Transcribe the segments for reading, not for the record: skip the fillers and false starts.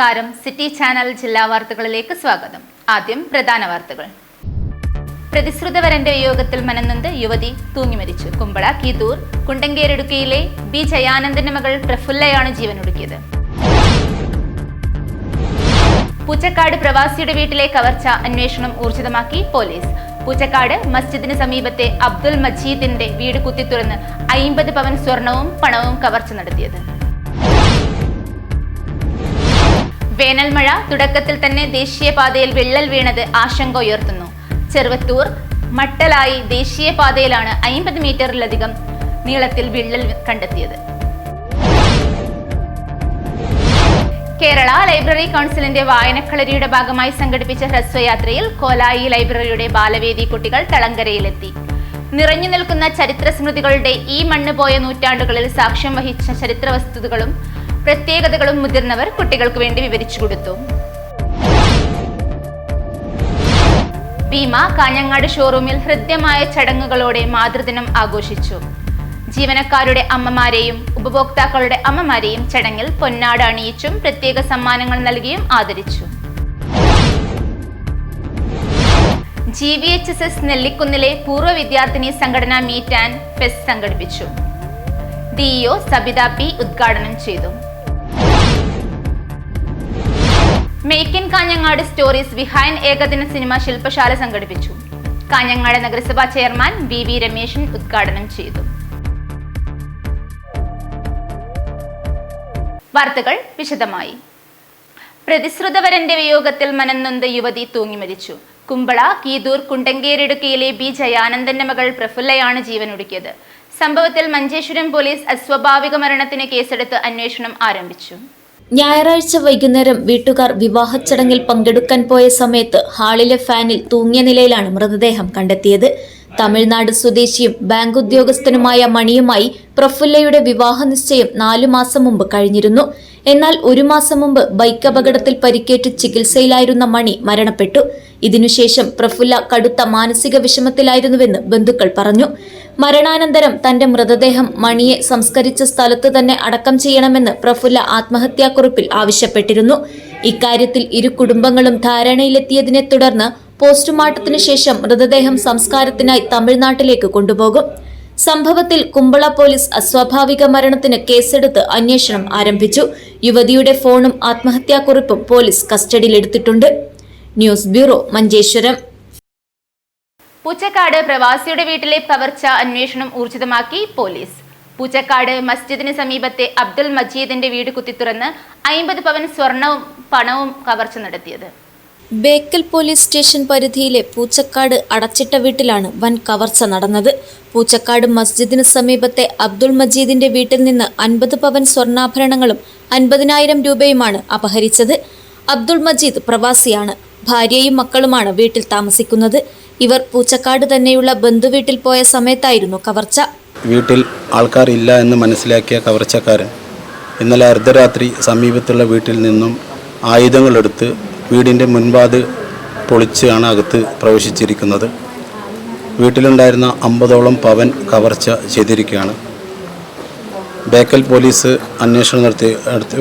നമസ്കാരം. City channel ജില്ലാ വാർത്തകളിലേക്ക് സ്വാഗതം. ആദ്യം പ്രധാന വാർത്തകൾ. പ്രതിശ്രുതവരന്റെ വിയോഗത്തിൽ മനംനൊന്ത് യുവതി തൂങ്ങിമരിച്ചു. കുമ്പള കീതൂർ കുണ്ടങ്കേരിടുക്കിയിലെ ബി ജയാനന്ദന്റെ മകൾ പ്രഫുല്ലയാണ് ജീവനൊടുക്കിയത്. പൂച്ചക്കാട് പ്രവാസിയുടെ വീട്ടിലെ കവർച്ച അന്വേഷണം ഊർജിതമാക്കി പോലീസ്. പൂച്ചക്കാട് മസ്ജിദിന് സമീപത്തെ അബ്ദുൽ മജീദിന്റെ വീട് കുത്തിത്തുറന്ന് 50 പവൻ സ്വർണവും പണവും കവർച്ച നടത്തിയത്. വേനൽ മഴ തുടക്കത്തിൽ തന്നെ ദേശീയപാതയിൽ വിള്ളൽ വീണത് ആശങ്ക ഉയർത്തുന്നു. ചെറുവത്തൂർ മട്ടലായി ദേശീയപാതയിലാണ് 50 മീറ്ററിലധികം നീളത്തിൽ വിള്ളൽ കണ്ടെത്തിയത്. കേരള ലൈബ്രറി കൗൺസിലിന്റെ വായനക്കളരിയുടെ ഭാഗമായി സംഘടിപ്പിച്ച ഹ്രസ്വയാത്രയിൽ കോലായി ലൈബ്രറിയുടെ ബാലവേദി കുട്ടികൾ തളങ്കരയിലെത്തി. നിറഞ്ഞു നിൽക്കുന്ന ചരിത്ര സ്മൃതികളുടെ ഈ മണ്ണ് പോയ നൂറ്റാണ്ടുകളിൽ സാക്ഷ്യം വഹിച്ച ചരിത്ര വസ്തുതകളും പ്രത്യേകതകളും മുതിർന്നവർ കുട്ടികൾക്ക് വേണ്ടി വിവരിച്ചു കൊടുത്തു. ഭീമ കാഞ്ഞങ്ങാട് ഷോറൂമിൽ ഹൃദ്യമായ ചടങ്ങുകളോടെ മാതൃദിനം ആഘോഷിച്ചു. ജീവനക്കാരുടെ അമ്മമാരെയും ഉപഭോക്താക്കളുടെ അമ്മമാരെയും ചടങ്ങിൽ പൊന്നാട അണിയിച്ചും പ്രത്യേക സമ്മാനങ്ങൾ നൽകിയും ആദരിച്ചു. GVHSS നെല്ലിക്കുന്നിലെ പൂർവ്വ വിദ്യാർത്ഥിനി സംഘടന മീറ്റ് ആൻഡ് ഫെസ്റ്റ് സംഘടിപ്പിച്ചു. DEO സബിത P ഉദ്ഘാടനം ചെയ്തു. Make in Kanhangad stories behind ഏകദിന സിനിമ ശില്പശാല സംഘടിപ്പിച്ചു. കാഞ്ഞങ്ങാട് നഗരസഭാ ചെയർമാൻ VV രമേശൻ ഉദ്ഘാടനം ചെയ്തു. വാർത്തകൾ വിശദമായി. പ്രതിശ്രുതവരന്റെ വിയോഗത്തിൽ മനംനൊന്ത് യുവതി തൂങ്ങിമരിച്ചു. കുമ്പള കീതൂർ കുണ്ടങ്കേരിടുക്കിയിലെ ബി ജയാനന്ദന്റെ മകൾ പ്രഫുല്ലയാണ് ജീവനൊടുക്കിയത്. സംഭവത്തിൽ മഞ്ചേശ്വരം പോലീസ് അസ്വാഭാവിക മരണത്തിന് കേസെടുത്ത് അന്വേഷണം ആരംഭിച്ചു. ഞായറാഴ്ച വൈകുന്നേരം വീട്ടുകാർ വിവാഹ ചടങ്ങിൽ പങ്കെടുക്കാൻ പോയ സമയത്ത് ഹാളിലെ ഫാനിൽ തൂങ്ങിയ നിലയിലാണ് മൃതദേഹം കണ്ടെത്തിയത്. തമിഴ്നാട് സ്വദേശിയും ബാങ്ക് ഉദ്യോഗസ്ഥനുമായ മണിയുമായി പ്രഫുല്ലയുടെ വിവാഹ നിശ്ചയം 4 മാസം മുമ്പ് കഴിഞ്ഞിരുന്നു. എന്നാൽ 1 മാസം മുമ്പ് ബൈക്ക് അപകടത്തിൽ പരിക്കേറ്റ് ചികിത്സയിലായിരുന്ന മണി മരണപ്പെട്ടു. ഇതിനുശേഷം പ്രഫുല്ല കടുത്ത മാനസിക വിഷമത്തിലായിരുന്നുവെന്ന് ബന്ധുക്കൾ പറഞ്ഞു. മരണാനന്തരം തന്റെ മൃതദേഹം മണിയെ സംസ്കരിച്ച സ്ഥലത്ത് തന്നെ അടക്കം ചെയ്യണമെന്ന് പ്രഫുല്ല ആത്മഹത്യാക്കുറിപ്പിൽ ആവശ്യപ്പെട്ടിരുന്നു. ഇക്കാര്യത്തിൽ ഇരു കുടുംബങ്ങളും ധാരണയിലെത്തിയതിനെ തുടർന്ന് പോസ്റ്റ്മോർട്ടത്തിനു ശേഷം മൃതദേഹം സംസ്കാരത്തിനായി തമിഴ്നാട്ടിലേക്ക് കൊണ്ടുപോകും. സംഭവത്തിൽ കുമ്പള പോലീസ് അസ്വാഭാവിക മരണത്തിന് കേസെടുത്ത് അന്വേഷണം ആരംഭിച്ചു. യുവതിയുടെ ഫോണും ആത്മഹത്യാക്കുറിപ്പും പോലീസ് കസ്റ്റഡിയിലെടുത്തിട്ടുണ്ട്. News bureau, Manjeshwaram. പൂച്ചക്കാട് പ്രവാസിയുടെ വീട്ടിലെ കവർച്ച അന്വേഷണം ഊർജിതമാക്കി പോലീസ്. പൂച്ചക്കാട് മസ്ജിദിന് സമീപത്തെ അബ്ദുൽ മജീദിന്റെ വീട് കുത്തിത്തുറന്ന് 50 പവൻ സ്വർണവും പണവും കവർച്ച നടത്തിയത്. ബേക്കൽ പോലീസ് സ്റ്റേഷൻ പരിധിയിലെ പൂച്ചക്കാട് അടച്ചിട്ട വീട്ടിലാണ് വൻ കവർച്ച നടന്നത്. പൂച്ചക്കാട് മസ്ജിദിന് സമീപത്തെ അബ്ദുൾ മജീദിന്റെ വീട്ടിൽ നിന്ന് 50 പവൻ സ്വർണ്ണാഭരണങ്ങളും 50,000 രൂപയുമാണ് അപഹരിച്ചത്. അബ്ദുൾ മജീദ് പ്രവാസിയാണ്. ഭാര്യയും മക്കളുമാണ് വീട്ടിൽ താമസിക്കുന്നത്. ഇവർ പൂച്ചക്കാട് തന്നെയുള്ള ബന്ധുവീട്ടിൽ പോയ സമയത്തായിരുന്നു കവർച്ച. വീട്ടിൽ ആൾക്കാർ ഇല്ല എന്ന് മനസ്സിലാക്കിയ കവർച്ചക്കാരൻ ഇന്നലെ അർദ്ധരാത്രി സമീപത്തുള്ള വീട്ടിൽ നിന്നും ആയുധങ്ങളെടുത്ത് വീടിൻ്റെ മുൻവാതിൽ പൊളിച്ചാണ് അകത്ത് പ്രവേശിച്ചിരിക്കുന്നത്. വീട്ടിലുണ്ടായിരുന്ന 50ഓളം പവൻ കവർച്ച ചെയ്തിരിക്കുകയാണ്. ബേക്കൽ പോലീസ് അന്വേഷണം നടത്തി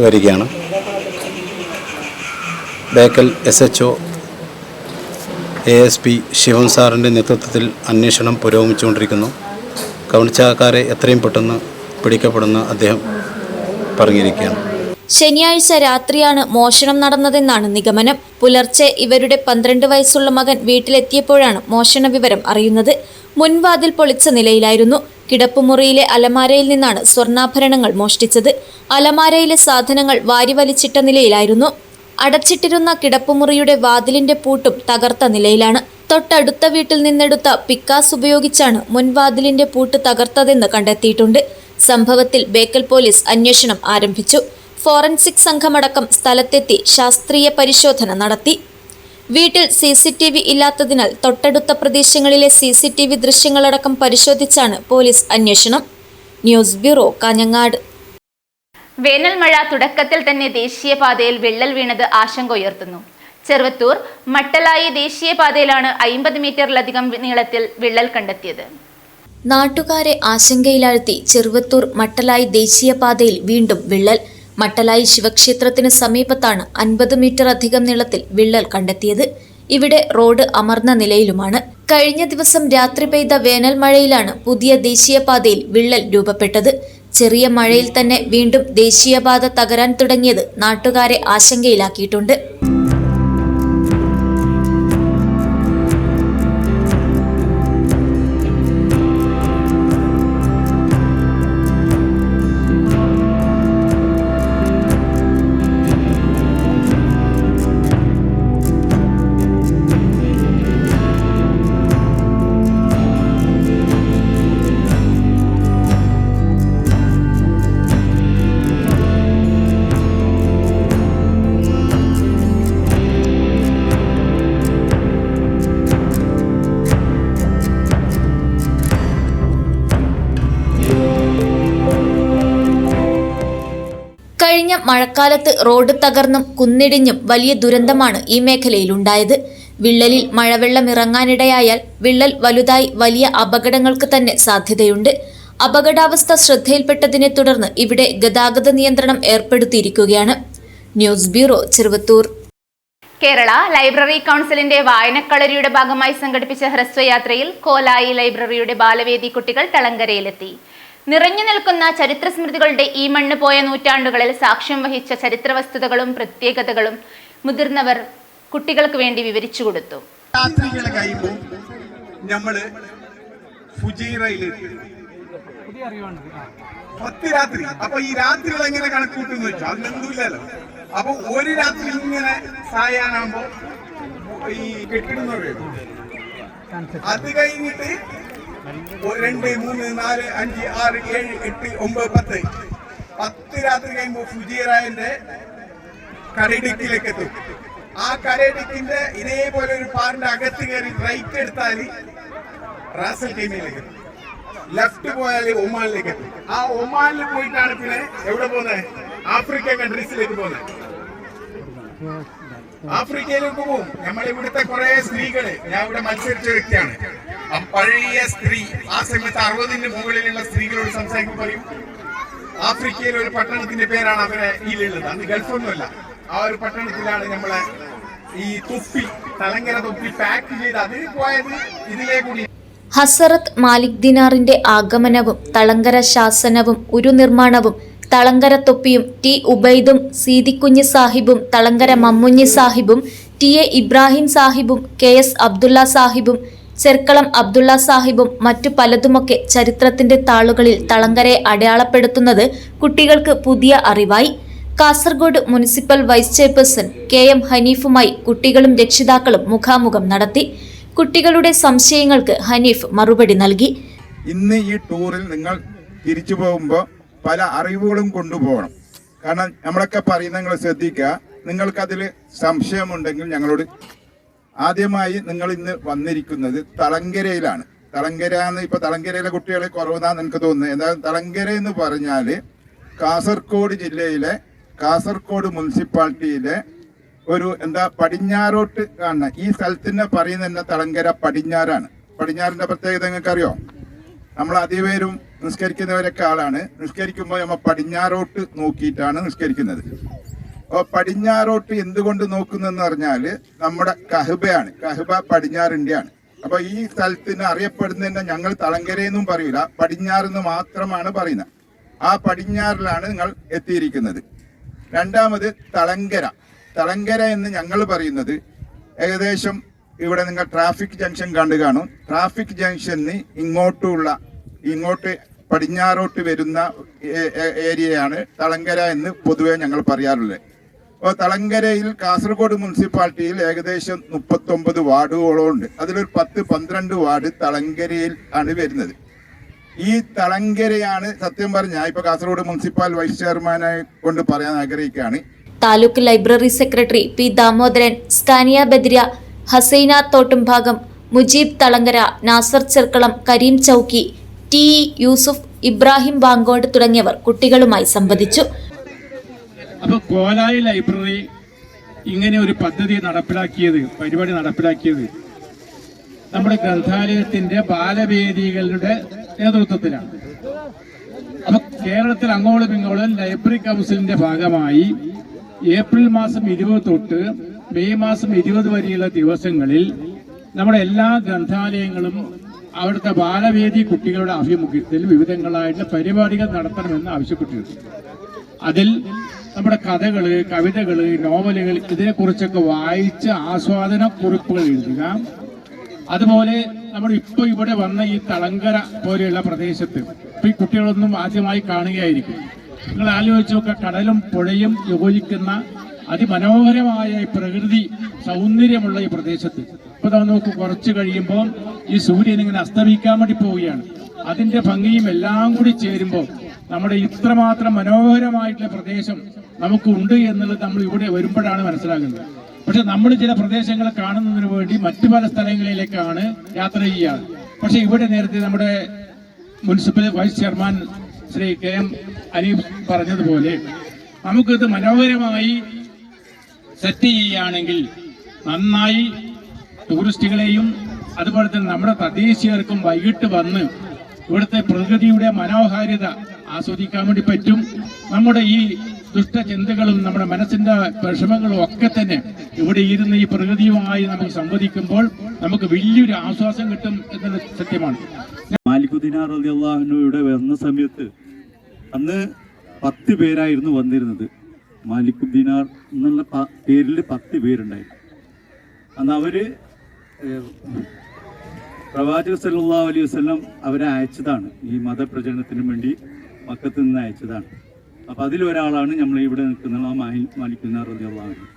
വരികയാണ്. ബേക്കൽ SHO ASP ശിവൻ സാറിൻ്റെ നേതൃത്വത്തിൽ അന്വേഷണം പുരോഗമിച്ചുകൊണ്ടിരിക്കുന്നു. കവർച്ചക്കാരെ എത്രയും പെട്ടെന്ന് പിടിക്കപ്പെടുന്ന അദ്ദേഹം പറഞ്ഞിരിക്കുകയാണ്. ശനിയാഴ്ച രാത്രിയാണ് മോഷണം നടന്നതെന്നാണ് നിഗമനം. പുലർച്ചെ ഇവരുടെ 12 വയസ്സുള്ള മകൻ വീട്ടിലെത്തിയപ്പോഴാണ് മോഷണ വിവരം അറിയുന്നത്. മുൻവാതിൽ പൊളിച്ച നിലയിലായിരുന്നു. കിടപ്പുമുറിയിലെ അലമാരയിൽ നിന്നാണ് സ്വർണ്ണാഭരണങ്ങൾ മോഷ്ടിച്ചത്. അലമാരയിലെ സാധനങ്ങൾ വാരിവലിച്ചിട്ട നിലയിലായിരുന്നു. അടച്ചിട്ടിരുന്ന കിടപ്പുമുറിയുടെ വാതിലിന്റെ പൂട്ടും തകർത്ത നിലയിലാണ്. തൊട്ടടുത്ത വീട്ടിൽ നിന്നെടുത്ത പിക്കാസ് ഉപയോഗിച്ചാണ് മുൻവാതിലിന്റെ പൂട്ട് തകർത്തതെന്ന് കണ്ടെത്തിയിട്ടുണ്ട്. സംഭവത്തിൽ ബേക്കൽ പോലീസ് അന്വേഷണം ആരംഭിച്ചു. ഫോറൻസിക് സംഘമടക്കം സ്ഥലത്തെത്തി ശാസ്ത്രീയ പരിശോധന നടത്തി. വീട്ടിൽ CCTV ഇല്ലാത്തതിനാൽ തൊട്ടടുത്ത പ്രദേശങ്ങളിലെ CCTV ദൃശ്യങ്ങളടക്കം പരിശോധിച്ചാണ് പോലീസ് അന്വേഷണം. News bureau, Kanhangad. വേനൽ മഴ തുടക്കത്തിൽ തന്നെ ദേശീയപാതയിൽ വിള്ളൽ വീണത് ആശങ്ക ഉയർത്തുന്നു. ചെറുവത്തൂർ മട്ടലായി ദേശീയപാതയിലാണ് 50 മീറ്ററിലധികം നീളത്തിൽ വിള്ളൽ കണ്ടെത്തിയത്. നാട്ടുകാരെ ആശങ്കയിലാഴ്ത്തി ചെറുവത്തൂർ മട്ടലായി ദേശീയപാതയിൽ വീണ്ടും വിള്ളൽ. മട്ടലായി ശിവക്ഷേത്രത്തിന് സമീപത്താണ് 50 മീറ്റർ അധികം നീളത്തിൽ വിള്ളൽ കണ്ടെത്തിയത്. ഇവിടെ റോഡ് അമർന്ന നിലയിലുമാണ്. കഴിഞ്ഞ ദിവസം രാത്രി പെയ്ത വേനൽ മഴയിലാണ് പുതിയ ദേശീയപാതയിൽ വിള്ളൽ രൂപപ്പെട്ടത്. ചെറിയ മഴയിൽ തന്നെ വീണ്ടും ദേശീയപാത തകരാൻ തുടങ്ങിയത് നാട്ടുകാരെ ആശങ്കയിലാക്കിയിട്ടുണ്ട്. കഴിഞ്ഞ മഴക്കാലത്ത് റോഡ് തകർന്നും കുന്നിടിഞ്ഞും വലിയ ദുരന്തമാണ് ഈ മേഖലയിലുണ്ടായത്. വിള്ളലിൽ മഴവെള്ളം ഇറങ്ങാനിടയായാൽ വിള്ളൽ വലുതായി വലിയ അപകടങ്ങൾക്ക് തന്നെ സാധ്യതയുണ്ട്. അപകടാവസ്ഥ ശ്രദ്ധയിൽപ്പെട്ടതിനെ തുടർന്ന് ഇവിടെ ഗതാഗത നിയന്ത്രണം ഏർപ്പെടുത്തിയിരിക്കുകയാണ്. News bureau, Cheruvathur. Kerala library കൗൺസിലിന്റെ വായനക്കളരിയുടെ ഭാഗമായി സംഘടിപ്പിച്ച ഹ്രസ്വയാത്രയിൽ കോലായി ലൈബ്രറിയുടെ ബാലവേദി കുട്ടികൾ തളങ്കരയിലെത്തി. നിറഞ്ഞു നിൽക്കുന്ന ചരിത്ര സ്മൃതികളുടെ ഈ മണ്ണ് പോയ നൂറ്റാണ്ടുകളിൽ സാക്ഷ്യം വഹിച്ച ചരിത്ര വസ്തുതകളും പ്രത്യേകതകളും മുതിർന്നവർ കുട്ടികൾക്ക് വേണ്ടി വിവരിച്ചു കൊടുത്തു. അപ്പൊ ഈ രാത്രികൾ എങ്ങനെ കണക്കൂട്ടെന്ന് വെച്ചാൽ അതിനെന്തുമില്ലല്ലോ. അപ്പൊ ഒരു രാത്രി ഇങ്ങനെ സായാനാകുമ്പോ ഈ കെട്ടിടുന്ന അത് കഴിഞ്ഞിട്ട് 2, 3, 4, 5, 6, 7, 8, 9, 10 രാത്രി കഴിയുമ്പോ ഫുജിറായന്റെ കരടിക്കിലേക്ക് എത്തും. ആ കരടിക്കിന്റെ ഇതേപോലെ ഒരു പാറിന്റെ അകത്ത് കയറി റൈറ്റ് എടുത്താൽ റാസൽ കൈമയിലേക്ക് എത്തും. ലെഫ്റ്റ് പോയാൽ ഒമാനിലേക്ക് എത്തും. ആ ഒമാനിൽ പോയിട്ടാണ് പിന്നെ എവിടെ പോകുന്നത്? ആഫ്രിക്കൻ കൺട്രീസിലേക്ക് പോകുന്നത്. ആഫ്രിക്കയിലേക്ക് പോകും. നമ്മളിവിടുത്തെ കുറെ സ്ത്രീകള്, ഞാൻ ഇവിടെ മത്സരിച്ച വ്യക്തിയാണ്. പഴയ സ്ത്രീ ആ സമയത്ത് 60-ന് മുകളിലുള്ള സ്ത്രീകളോട് സംസാരിക്കുമ്പോൾ പറയും ആഫ്രിക്കയിലെ ഒരു പട്ടണത്തിന്റെ പേരാണ് അവരെ ഇതിലുള്ളത്. അന്ന് ഗൾഫൊന്നുമല്ല. ആ ഒരു പട്ടണത്തിലാണ് നമ്മളെ ഈ തൊപ്പി, തലങ്കര തൊപ്പി പാക്ക് ചെയ്ത് അത് പോയത് ഇതിലേ കൂടി. ഹസറത്ത് മാലിക് ദിനാറിന്റെ ആഗമനവും തളങ്കര ശാസനവും ഉരുനിർമ്മാണവും തളങ്കര തൊപ്പിയും ടി ഉബൈദും സീതിക്കുഞ്ഞ് സാഹിബും തളങ്കര മമ്മുഞ്ഞി സാഹിബും ടി.എ. ഇബ്രാഹിം സാഹിബും കെ.എസ്. അബ്ദുള്ള സാഹിബും ചെർക്കളം അബ്ദുള്ള സാഹിബും മറ്റു പലതുമൊക്കെ ചരിത്രത്തിന്റെ താളുകളിൽ തളങ്കരയെ അടയാളപ്പെടുത്തുന്നത് കുട്ടികൾക്ക് പുതിയ അറിവായി. Kasaragod municipal vice chairperson KM. ഹനീഫുമായി കുട്ടികളും രക്ഷിതാക്കളും മുഖാമുഖം നടത്തി. കുട്ടികളുടെ സംശയങ്ങൾക്ക് ഹനീഫ് മറുപടി നൽകി. ഇന്ന് ഈ ടൂറിൽ നിങ്ങൾ തിരിച്ചു പോകുമ്പോൾ പല അറിവുകളും കൊണ്ടുപോകണം. കാരണം നമ്മളൊക്കെ പറയുന്ന നിങ്ങൾ ശ്രദ്ധിക്കുക. നിങ്ങൾക്കതിൽ സംശയമുണ്ടെങ്കിൽ ഞങ്ങളോട്. ആദ്യമായി നിങ്ങൾ ഇന്ന് വന്നിരിക്കുന്നത് തളങ്കരയിലാണ്. തളങ്കര എന്ന് ഇപ്പൊ തളങ്കരയിലെ കുട്ടികളെ കുറവെന്നാണ് എനിക്ക് തോന്നുന്നത്. എന്നാൽ തളങ്കര എന്ന് പറഞ്ഞാല് കാസർഗോഡ് ജില്ലയിലെ കാസർഗോഡ് മുനിസിപ്പാലിറ്റിയിലെ ഒരു പടിഞ്ഞാറോട്ട് കാണുന്ന ഈ സ്ഥലത്തിന് പറയുന്ന തളങ്കര പടിഞ്ഞാറാണ്. പടിഞ്ഞാറിന്റെ പ്രത്യേകത നിങ്ങൾക്ക് അറിയോ? നമ്മൾ അധികപേരും നിസ്കരിക്കുന്നവരൊക്കെ ആളാണ്. നിസ്കരിക്കുമ്പോൾ നമ്മൾ പടിഞ്ഞാറോട്ട് നോക്കിയിട്ടാണ് നിസ്കരിക്കുന്നത്. അപ്പോൾ പടിഞ്ഞാറോട്ട് എന്തുകൊണ്ട് നോക്കുന്നതെന്ന് പറഞ്ഞാൽ നമ്മുടെ കഹബയാണ്. കഹബ പടിഞ്ഞാറിൻ്റെയാണ്. അപ്പൊ ഈ സ്ഥലത്തിന് അറിയപ്പെടുന്നതിന്റെ ഞങ്ങൾ തളങ്കരയെന്നും പറയൂല, പടിഞ്ഞാറെന്ന് മാത്രമാണ് പറയുന്നത്. ആ പടിഞ്ഞാറിലാണ് നിങ്ങൾ എത്തിയിരിക്കുന്നത്. രണ്ടാമത് തളങ്കര. തളങ്കര എന്ന് ഞങ്ങൾ പറയുന്നത് ഏകദേശം ഇവിടെ നിങ്ങൾ ട്രാഫിക് ജംഗ്ഷൻ കണ്ടു കാണും. ട്രാഫിക് ജംഗ്ഷന് ഇങ്ങോട്ട് പടിഞ്ഞാറോട്ട് വരുന്ന ഏരിയയാണ് തളങ്കര എന്ന് പൊതുവെ ഞങ്ങൾ പറയാറുള്ളത്. അപ്പോൾ തളങ്കരയിൽ കാസർഗോഡ് മുനിസിപ്പാലിറ്റിയിൽ ഏകദേശം 39 വാർഡുകളോ ഉണ്ട്. അതിലൊരു 10-12 വാർഡ് തളങ്കരയിൽ ആണ് വരുന്നത്. ഈ തളങ്കരയാണ് സത്യം പറഞ്ഞാൽ ഇപ്പൊ കാസർഗോഡ് മുനിസിപ്പൽ വൈസ് ചെയർമാനെ കൊണ്ട് പറയാൻ ആഗ്രഹിക്കുകയാണ്. Taluk library secretary P Damodaran, Scania Badriya, Hasaina Thottumbhagam, Mujeeb Thalangara, Nasar Cherkalam, Kareem Chowki, T Yusuf, Ibrahim Bankode തുടങ്ങിയവർ കുട്ടികളുമായി സംവദിച്ചു. അപ്പൊ കോലായി ലൈബ്രറി ഇങ്ങനെ ഒരു പരിപാടി നടപ്പിലാക്കിയത് നമ്മുടെ ഗ്രന്ഥാലയത്തിന്റെ ബാലവേദികളുടെ നേതൃത്വത്തിലാണ്. അപ്പൊ കേരളത്തിൽ അങ്ങോളം ഇങ്ങോളം ലൈബ്രറി കൗൺസിലിന്റെ ഭാഗമായി ഏപ്രിൽ മാസം 20 തൊട്ട് മെയ് മാസം 20 വരെയുള്ള ദിവസങ്ങളിൽ നമ്മുടെ എല്ലാ ഗ്രന്ഥാലയങ്ങളും അവിടുത്തെ ബാലവേദി കുട്ടികളുടെ ആഭിമുഖ്യത്തിൽ വിവിധങ്ങളായിട്ടുള്ള പരിപാടികൾ നടത്തണമെന്ന് ആവശ്യപ്പെട്ടിരുന്നു. അതിൽ നമ്മുടെ കഥകള്, കവിതകള്, നോവലുകൾ ഇതിനെക്കുറിച്ചൊക്കെ വായിച്ച് ആസ്വാദന കുറിപ്പുകൾ എഴുതുക. അതുപോലെ നമ്മൾ ഇപ്പോൾ ഇവിടെ വന്ന ഈ തളങ്കര പോലെയുള്ള പ്രദേശത്ത് ഇപ്പൊ ഈ കുട്ടികളൊന്നും ആദ്യമായി കാണുകയായിരിക്കും. നിങ്ങൾ ആലോചിച്ച് നോക്കുക, കടലും പുഴയും യോജിക്കുന്ന അതിമനോഹരമായ ഈ പ്രകൃതി സൗന്ദര്യമുള്ള ഈ പ്രദേശത്ത് ഇപ്പൊ നമുക്ക് കുറച്ച് കഴിയുമ്പോൾ ഈ സൂര്യൻ ഇങ്ങനെ അസ്തമിക്കാൻ വേണ്ടി പോവുകയാണ്. അതിന്റെ ഭംഗിയും എല്ലാം കൂടി ചേരുമ്പോൾ നമ്മുടെ ഇത്രമാത്രം മനോഹരമായിട്ടുള്ള പ്രദേശം നമുക്കുണ്ട് എന്നുള്ളത് നമ്മൾ ഇവിടെ വരുമ്പോഴാണ് മനസ്സിലാകുന്നത്. പക്ഷെ നമ്മൾ ചില പ്രദേശങ്ങൾ കാണുന്നതിന് വേണ്ടി മറ്റു പല സ്ഥലങ്ങളിലേക്കാണ് യാത്ര ചെയ്യുക. പക്ഷെ ഇവിടെ നേരത്തെ നമ്മുടെ municipal vice chairman Shri KM Aneef പറഞ്ഞതുപോലെ നമുക്കിത് മനോഹരമായി സെറ്റ് ചെയ്യുകയാണെങ്കിൽ നന്നായി ടൂറിസ്റ്റുകളെയും അതുപോലെ തന്നെ നമ്മുടെ തദ്ദേശീയർക്കും വൈകിട്ട് വന്ന് ഇവിടുത്തെ പ്രകൃതിയുടെ മനോഹാരിത ആസ്വദിക്കാൻ വേണ്ടി പറ്റും. നമ്മുടെ ഈ ദുഷ്ടചിന്തകളും നമ്മുടെ മനസ്സിന്റെ വിഷമങ്ങളും ഒക്കെ തന്നെ ഇവിടെ ഇരുന്ന് ഈ പ്രകൃതിയുമായി നമുക്ക് സംവദിക്കുമ്പോൾ നമുക്ക് വലിയൊരു ആശ്വാസം കിട്ടും എന്നത് സത്യമാണ്. മാലിക് ദിനാർ റളിയല്ലാഹു അൻഹു ഇവിടെ വന്ന സമയത്ത് അന്ന് 10 പേരായിരുന്നു വന്നിരുന്നത്. മാലിക് ദിനാർ എന്നുള്ള പേരിൽ 10 പേരുണ്ടായിരുന്നു. അന്ന് അവര് പ്രവാചക സല്ലല്ലാഹു അലൈഹി വസല്ലം അവരെ അയച്ചതാണ്, ഈ മതപ്രചരണത്തിന് വേണ്ടി മക്കത്ത് നിന്ന് അയച്ചതാണ്. അപ്പം അതിലൊരാളാണ് നമ്മൾ ഇവിടെ നിൽക്കുന്ന മാലിക് ദിനാർ റളിയല്ലാഹു അൻഹു.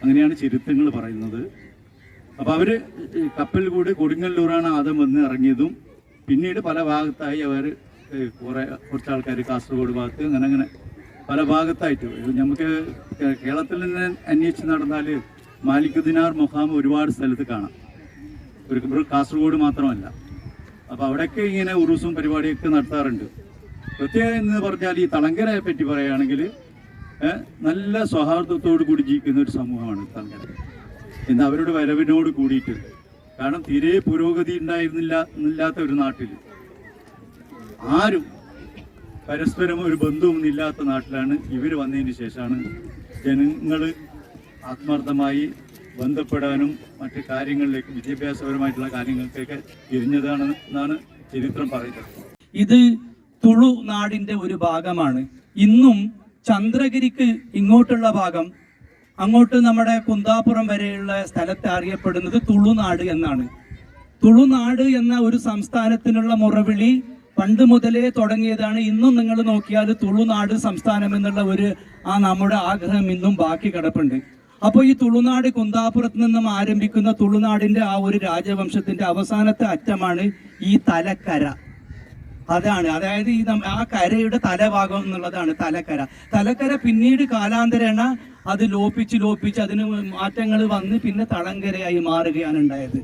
അങ്ങനെയാണ് ചരിത്രങ്ങൾ പറയുന്നത്. അപ്പം അവർ കപ്പൽ കൂടി കൊടുങ്ങല്ലൂരാണ് ആദ്യം വന്ന് ഇറങ്ങിയതും പിന്നീട് പല ഭാഗത്തായി അവർ കുറച്ച് ആൾക്കാർ കാസർഗോഡ് ഭാഗത്ത് അങ്ങനെ പല ഭാഗത്തായിട്ട് നമുക്ക് കേരളത്തിൽ നിന്ന് അന്വേഷിച്ച് നടന്നാൽ മാലിക് ദിനാർ മുഖാം ഒരുപാട് സ്ഥലത്ത് കാണാം, ഒരു കാസർഗോഡ് മാത്രമല്ല. അപ്പോൾ അവിടെയൊക്കെ ഇങ്ങനെ ഉറൂസും പരിപാടിയൊക്കെ നടത്താറുണ്ട്. പ്രത്യേകം എന്ന് പറഞ്ഞാൽ ഈ തളങ്കരയെ പറ്റി പറയുകയാണെങ്കിൽ നല്ല സൗഹാർദ്ദത്തോടു കൂടി ജീവിക്കുന്ന ഒരു സമൂഹമാണ് തളങ്കര. എന്നാൽ അവരുടെ വരവിനോട് കൂടിയിട്ട്, കാരണം തീരെ പുരോഗതി ഇല്ലാത്ത ഒരു നാട്ടിൽ ആരും പരസ്പരം ഒരു ബന്ധവും ഇല്ലാത്ത നാട്ടിലാണ് ഇവർ വന്നതിന് ശേഷമാണ് ജനങ്ങൾ ആത്മാർത്ഥമായി ബന്ധപ്പെടാനും മറ്റ് കാര്യങ്ങളിലേക്ക് വിദ്യാഭ്യാസപരമായിട്ടുള്ള കാര്യങ്ങൾക്കൊക്കെ തിരിഞ്ഞതാണെന്നാണ് ചരിത്രം പറയുന്നത്. ഇത് തുളു നാടിന്റെ ഒരു ഭാഗമാണ്. ഇന്നും ചന്ദ്രഗിരിക്ക് ഇങ്ങോട്ടുള്ള ഭാഗം, അങ്ങോട്ട് നമ്മുടെ കുന്താപുരം വരെയുള്ള സ്ഥലത്തെ അറിയപ്പെടുന്നത് തുളുനാട് എന്നാണ്. തുളുനാട് എന്ന ഒരു സംസ്ഥാനത്തിനുള്ള മുറവിളി പണ്ട് മുതലേ തുടങ്ങിയതാണ്. ഇന്നും നിങ്ങൾ നോക്കിയാൽ തുളുനാട് സംസ്ഥാനം എന്നുള്ള നമ്മുടെ ആഗ്രഹം ഇന്നും ബാക്കി കിടപ്പുണ്ട്. അപ്പോൾ ഈ തുളുനാട് കുന്താപുരത്ത് നിന്നും ആരംഭിക്കുന്ന തുളുനാടിന്റെ ആ ഒരു രാജവംശത്തിന്റെ അവസാനത്തെ അറ്റമാണ് ഈ തലക്കര. അതായത് ഈ ആ കരയുടെ തലഭാഗം എന്നുള്ളതാണ് തലക്കര. തലക്കര പിന്നീട് കാലാന്തരേണ അത് ലോപിച്ച് അതിന് മാറ്റങ്ങൾ വന്ന് പിന്നെ തളങ്കരയായി മാറുകയാണ് ഉണ്ടായത്.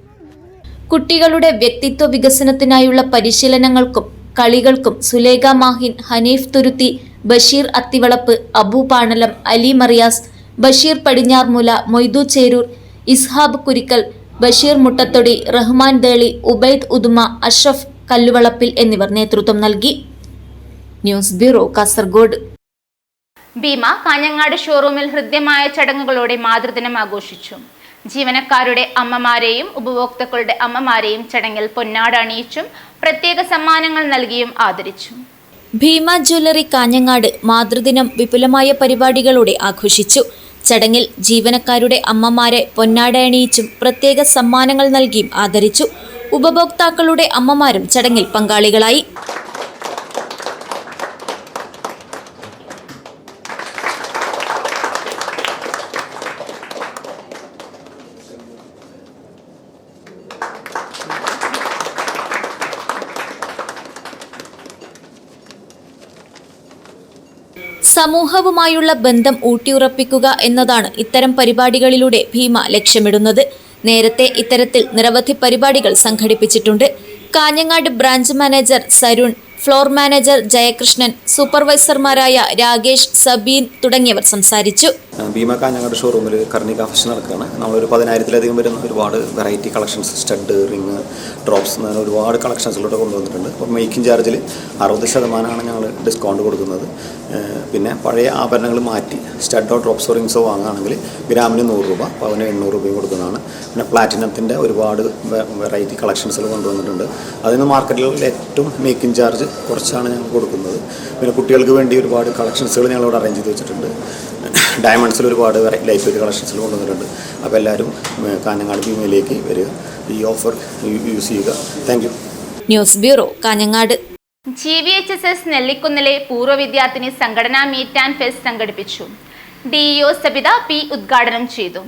കുട്ടികളുടെ വ്യക്തിത്വ വികസനത്തിനായുള്ള പരിശീലനങ്ങൾക്കും കളികൾക്കും സുലേഖ മാഹിൻ, ഹനീഫ് തുരുത്തി, ബഷീർ അത്തിവളപ്പ്, അബു പാണലം, അലി മറിയാസ്, ബഷീർ പടിഞ്ഞാർമുല, മൊയ്തു ചേരൂർ, ഇസ്ഹാബ് കുരിക്കൽ, ബഷീർ മുട്ടത്തൊടി, റഹ്മാൻ ദേളി, ഉബൈദ് ഉദുമ, അഷ്റഫ് കല്ലുവളപ്പിൽ എന്നിവർ നേതൃത്വം നൽകി. News bureau, Kasaragod. ഭീമ കാഞ്ഞങ്ങാട് ഷോറൂമിൽ ഹൃദ്യമായ ചടങ്ങുകളോടെ മാതൃദിനം ആഘോഷിച്ചു. ജീവനക്കാരുടെ അമ്മമാരെയും ഉപഭോക്താക്കളുടെ അമ്മമാരെയും ചടങ്ങിൽ പൊന്നാട അണിയിച്ചും പ്രത്യേക സമ്മാനങ്ങൾ നൽകിയും ആദരിച്ചു. ഭീമ ജ്വല്ലറി കാഞ്ഞങ്ങാട് മാതൃദിനം വിപുലമായ പരിപാടികളോടെ ആഘോഷിച്ചു. ചടങ്ങിൽ ജീവനക്കാരുടെ അമ്മമാരെ പൊന്നാട അണിയിച്ചും പ്രത്യേക സമ്മാനങ്ങൾ നൽകിയും ആദരിച്ചു. ഉപഭോക്താക്കളുടെ അമ്മമാരും ചടങ്ങിൽ പങ്കാളികളായി. സമൂഹവുമായുള്ള ബന്ധം ഊട്ടിയുറപ്പിക്കുക എന്നതാണ് ഇത്തരം പരിപാടികളിലൂടെ ഭീമ ലക്ഷ്യമിടുന്നത്. നേരത്തെ ഇത്തരത്തിൽ നിരവധി പരിപാടികൾ സംഘടിപ്പിച്ചിട്ടുണ്ട്. Kanhangad branch manager Sarun, floor manager Jayakrishnan, സൂപ്പർവൈസർമാരായ രാകേഷ്, സബീൻ തുടങ്ങിയവർ സംസാരിച്ചു. ഭീമ കാഞ്ഞങ്ങാട് ഷോറൂമിൽ കർണിക ഫെസ്റ്റ് നടക്കുകയാണ്. നമ്മളൊരു 10,000-ലധികം വരുന്ന ഒരുപാട് variety collections, stud, ring, drops അങ്ങനെ ഒരുപാട് കളക്ഷൻസിലൂടെ കൊണ്ടുവന്നിട്ടുണ്ട്. അപ്പോൾ മേക്കിംഗ് ചാർജിൽ 60% ഞങ്ങൾ ഡിസ്കൗണ്ട് കൊടുക്കുന്നത്. പിന്നെ പഴയ ആഭരണങ്ങൾ മാറ്റി സ്റ്റഡോ ഡ്രോപ്സോ റിങ്സോ വാങ്ങുകയാണെങ്കിൽ ഗ്രാമിന് 100 രൂപ, പവന് 800 രൂപയും കൊടുക്കുന്നതാണ്. പിന്നെ പ്ലാറ്റിനത്തിൻ്റെ ഒരുപാട് വെറൈറ്റി കളക്ഷൻസിൽ കൊണ്ടുവന്നിട്ടുണ്ട്. അതിന് മാർക്കറ്റിൽ ഏറ്റവും മേക്കിംഗ് ചാർജ് കുറച്ചാണ് ഞങ്ങൾ കൊടുക്കുന്നത്. പിന്നെ കുട്ടികൾക്ക് വേണ്ടി ഒരുപാട് കളക്ഷൻസുകൾ ഞങ്ങളിവിടെ അറേഞ്ച് ചെയ്ത് വെച്ചിട്ടുണ്ട്. ഡയമണ്ട്സിൽ ഒരുപാട് ലൈറ്റ് വെയ്റ്റ് കളക്ഷൻസിൽ കൊണ്ടുവന്നിട്ടുണ്ട്. അപ്പോൾ എല്ലാവരും കാഞ്ഞങ്ങാട് ഭീമയിലേക്ക് വരിക, ഈ ഓഫർ യൂസ് ചെയ്യുക. Thank you. News bureau, Kanhangad. GVHSS നെല്ലിക്കുന്നിലെ പൂർവ്വ വിദ്യാർത്ഥിനി സംഘടനാ മീറ്റ് ആൻഡ് ഫെസ്റ്റ് സംഘടിപ്പിച്ചു. DEO സബിത P ഉദ്ഘാടനം ചെയ്തു.